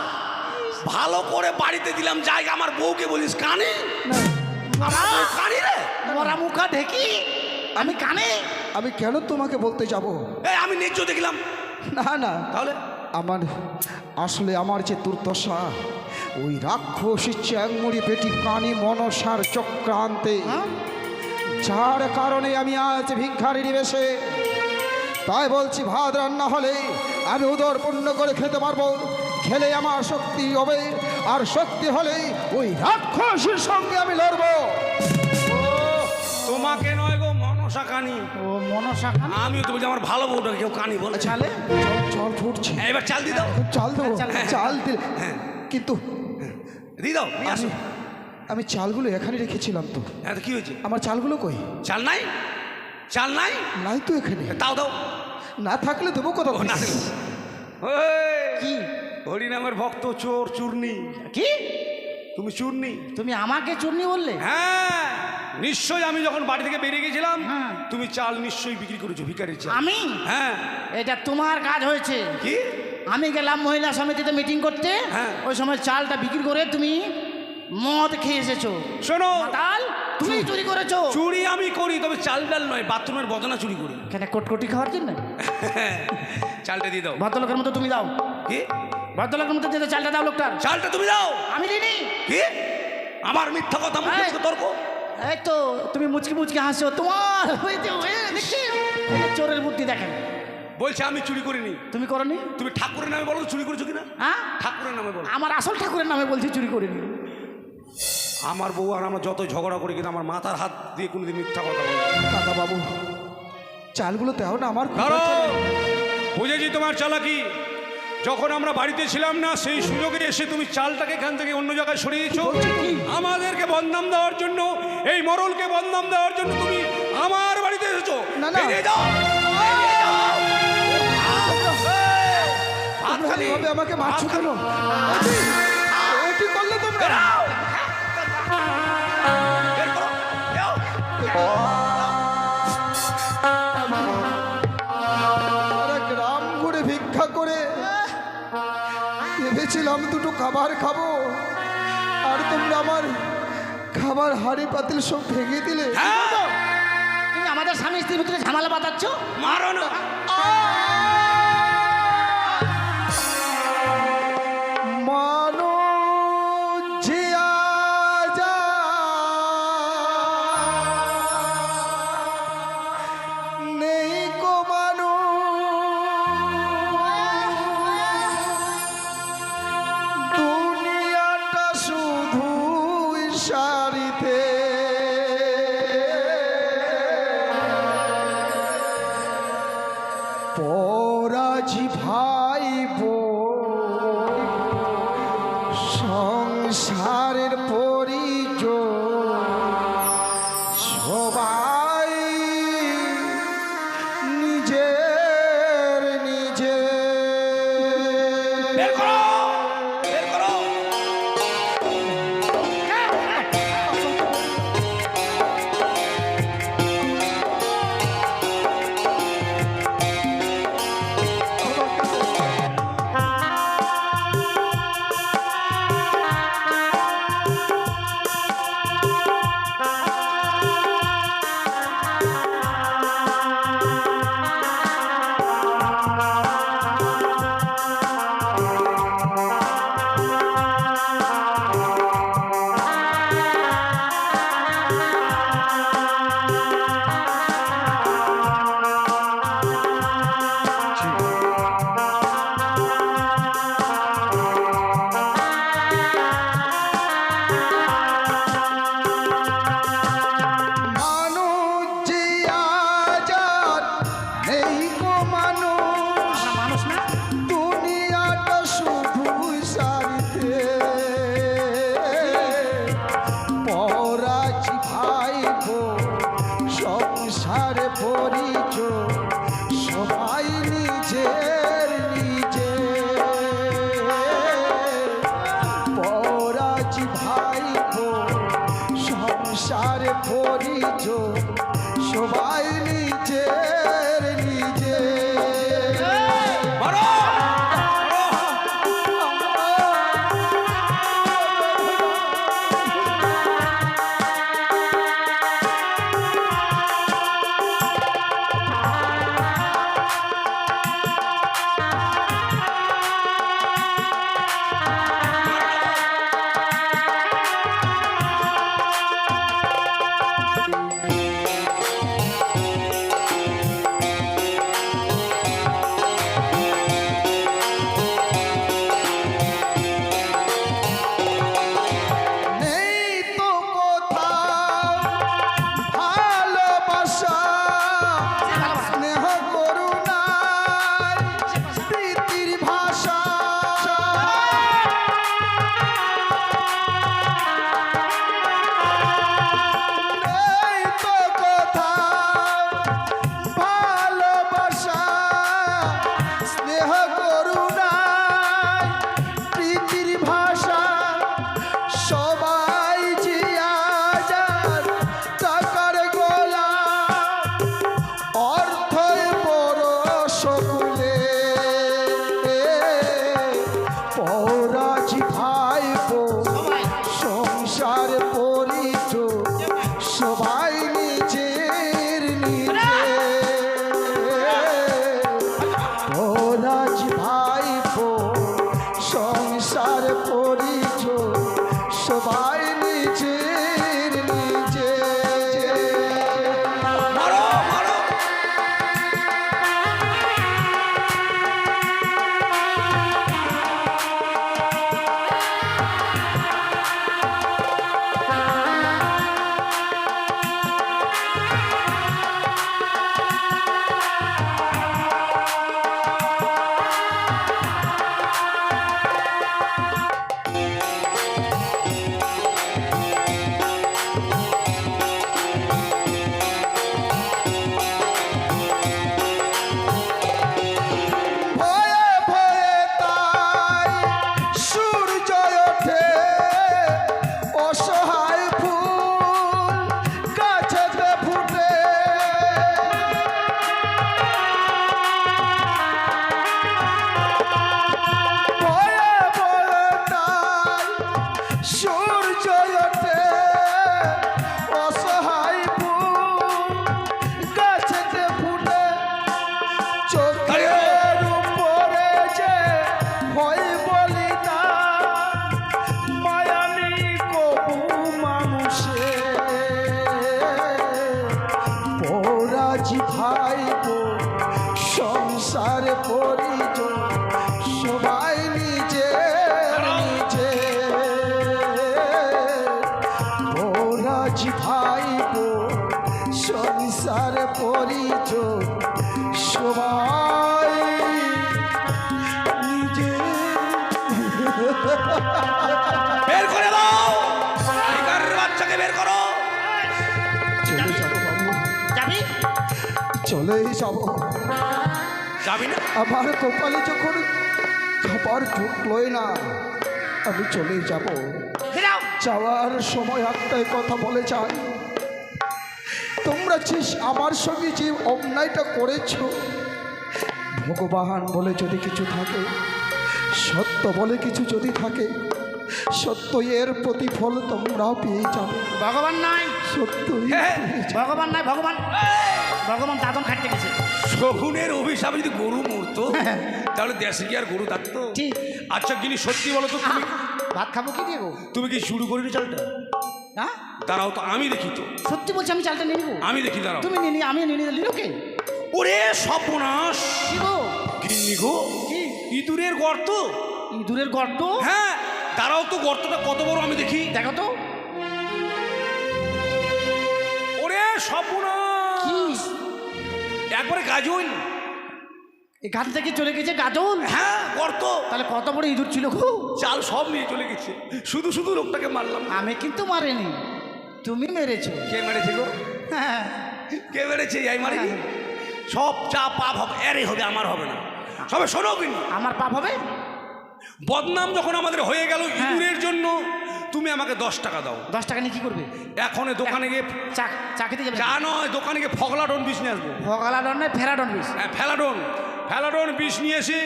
ভালো করে বাড়িতে দিলাম জায়গা, আমার বউকে বলিস কানে। আমার বউ কানে রে। মরা মুখা ঢেকি আমি কানে। আমি কেন তোমাকে বলতে যাব? এই আমি ন্যায্য দেখলাম না না, তাহলে। আমার আসলে আমার যে দুর্দশা, ওই রাক্ষসী চ্যাংমুড়ি পেটি কানি মনসার চক্রান্তে, যার কারণে আমি আজ ভিক্ষারিণী বেশে। তাই বলছি, ভাত রান্না হলে আমি উদর পূর্ণ করে খেতে পারবো, খেলে আমার শক্তি হবে, আর শক্তি হলেই ওই রাক্ষসীর সঙ্গে আমি লড়বো। তোমাকে নয় গো, মনসা কানি। ও মনসা কানে। আমিও তো বলছি আমার ভালো বউটা কেউ কানি বলে। চালে জল ফুটছে, এবার চাল দিয়ে দাও। চাল দেবো? চাল দিলে কিন্তু দিয়ে দাও, নিয়ে আসো। আমি চালগুলো এখানে রেখেছিলাম তো, হ্যাঁ তো কি হয়েছে? আমার চালগুলো কই? চাল নাই, চাল নাই। নাই তো এখানে। তাও দাও। না থাকলে দেবো কোথা ও, না থেকে? কি হরিনামের ভক্ত চোর চূর্ণি। কি তুমি চূর্ণি? তুমি আমাকে চূর্ণি বললে? হ্যাঁ নিশ্চয়ই, আমি যখন বাড়ি থেকে বেরিয়ে গেছিলাম হ্যাঁ। তুমি চাল নিশ্চয়ই বিক্রি করেছো, ভিখারির চাল। আমি? হ্যাঁ। এটা তোমার কাজ হয়েছে। কি? আমি গেলাম মহিলা সমিতিতে মিটিং করতে, হ্যাঁ। ওই সময় চালটা বিক্রি করে তুমি মদ খেয়ে এসেছো। শোনো, মাতাল, তুমি চুরি করেছো। চুরি আমি করি, তবে চাল ডাল নয়, বাথরুমের বদনা চুরি করি। কেন কোটকটি খাওয়ার জন্য? চালটা দিয়ে দাও। ভদ্রলোকের মতো তুমি দাও। কি? ভদ্রলোকের মতো দিয়ে চালটা দাও লোকটার। চালটা তুমি দাও। আমি দিইনি। কি? আমার মিথ্যা কথা, মুখে এই। মুখে তর্ক। এই তো তুমি মুচকি মুচকি হাসছো, তোমার দেখছি এই যে চোরের বুদ্ধি দেখেন। বলছে আমি চুরি করিনি। তুমি করনি? তুমি ঠাকুরের নামে বলো তো চুরি করেছো কিনা। হ্যাঁ, ঠাকুরের নামে বলো। আমার আসল ঠাকুরের নামে বলছি চুরি করিনি। আমার বউ আর আমরা যত ঝগড়া করি কিন্তু আমার মাথার হাত দিয়ে কোনোদিন মিথ্যা কথা বলি না। কাকা বাবু চালগুলো দাও না আমার খুব ধরো ইচ্ছা নেই। বুঝেছি তোমার চালাকি। যখন আমরা বাড়িতে ছিলাম না সেই সুযোগে এসে তুমি চালটাকে এখান থেকে অন্য জায়গায় সরিয়েছো আমাদেরকে বদনাম দেওয়ার জন্য, এই মরলকে বদনাম দেওয়ার জন্য তুমি আমার বাড়িতে এসেছো। না, না। বেরিয়ে যাও, বেরিয়ে যাও। হাত তোমরা খালি, এইভাবে আমাকে মারছো হাত কেন? খালি। এ কি করলে তোমরা? বেরাও। বের করো, যাও। সারা গ্রাম ঘুরে ভিক্ষা করে ভেবেছিলাম দুটো খাবার খাবো, আর তোমরা আমার খাবার হাঁড়ি পাতিল সব ভেঙে দিলে। হ্যাঁ, তুমি আমাদের স্বামী স্ত্রীর ভিতরে ঝামেলা বাঁধাচ্ছ। মারো না। মানুষ জিয়া যা নেই কো দুনিয়াটা শুধু সারিতে পরাজি ভাই বোন সংসারের পরিচয় সবাই নিজের নিজে বের করো, বের করো। মানুষ জিয়া যার নেই কো মানুষ আমরা মানুষ না। দুনিয়াটা শুধু সারিতে পরাজি ভাই সংসারে পরিচয় সবাই নিজের নিজে পরাজি ভাই সংসারে পরিচয় সবাই নিজের নিজে মারো। নেই তো কোথাও ভালোবাসা স্নেহ করুণার প্রীতির ভাষা নেই তো কোথাও ভালোবাসা স্নেহ করুণার প্রীতির ভাষা সবাই জিয়া যার টাকার গোলা অর্থই বড় সকলে পরাজি ভাই সংসার পরিচয় সবাই নিজের নিজে পরাজি ভাই সংসার পরিচয় সবাই নিজের নিজে মারো, মারো। ভাইপো সংসার পরিচয় সবাই নিজে বের করে দাও ভিখারির বাচ্চাকে বের করো। চলে যাবো বাবু, যাবি? চলেই যাব। যাবি না? আমার কপালে যখন খাবার ঢুকলোই না, আমি চলেই যাব। ফিরাও। যাওয়ার সময় একটাই কথা বলে যাই, তোমরা যে আমার সঙ্গে যে অন্যায়টা করেছো, ভগবান বলে যদি কিছু থাকে, সত্য বলে কিছু যদি থাকে, সত্য এর প্রতিফল তোমরাও পেয়ে যাবে। ভগবান নাই, সত্যই হ্যাঁ। পেয়ে যাবে। ভগবান নাই, ভগবান ভগবান দাদন খাটতে গেছে। শকুনের অভিশাপে যদি গরু মরতো তাহলে দেশে কি আর গরু থাকতো? ঠিক। আচ্ছা গিনি সত্যি বলো তো, তুমি ভাত খাবো কি দিয়ে গো? তুমি কি শুরু করিনি চালটা? হ্যাঁ, দাঁড়াও তো, আমি দেখি তো, সত্যি বলছি, আমি চালটা নিয়ে নিবো। আমি দেখি, দাঁড়াও। তুমি নিয়ে নিয়ে আমি নিয়ে নিয়ে নিল কে? ওরে সর্বনাশ! কি গো? গিন্নি গো, কি? ইঁদুরের গর্ত। ইঁদুরের গর্ত? হ্যাঁ, দাঁড়াও তো, গর্তটা কত বড় আমি দেখি। দেখো তো। ওরে সর্বনাশ! কি? একবারে গাজন। এখান থেকে চলে গেছে গাজন? হ্যাঁ, গর্ত। তাহলে কত বড় ইঁদুর ছিল গো? চাল সব নিয়ে চলে গেছে, শুধু শুধু লোকটাকে মারলাম। আমি কিন্তু মারিনি, তুমি মেরেছো। কে মেরেছে গো? হ্যাঁ, কে মেরেছে? এই মারিনি। সব চা পাপ হবে, এরে হবে, আমার হবে না। সবে শোনো কিন্তু, আমার পাপ হবে? বদনাম যখন আমাদের হয়ে গেল হ্যাঁ। ইঁদুরের জন্য, তুমি আমাকে 10 টাকা দাও। 10 টাকা নিয়ে কি করবে? এখন দোকানে গিয়ে, চা চা খেতে যাবে? চা নয়, দোকানে গিয়ে ফগলাডন বিষ নিয়ে আসবো। ভগালাডন নয়, ফেরাডন বিষ। হ্যাঁ, ফেলাডন বিষ নিয়ে এসে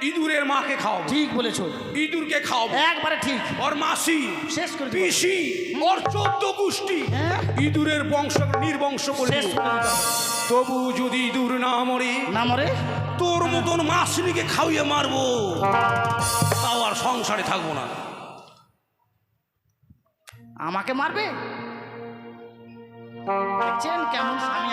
ইঁদুরের মাকে খাওয়াবো। ঠিক বলেছো, ইঁদুরকে খাওয়াবো। একবারে ঠিক। ওর মাসি, শেষ করে দিবো। পিসি, ওর 14 গোষ্ঠী হ্যাঁ। ইঁদুরের বংশ নির্বংশ করে শেষ দিবো। করে দিবো। তবু যদি ইঁদুর না মরে, না মরে? তোর মতন মাসিকে খাওয়িয়ে মারবো, তাও আর সংসারে থাকবো না। আমাকে মারবে? দেখছেন কেমন স্বামী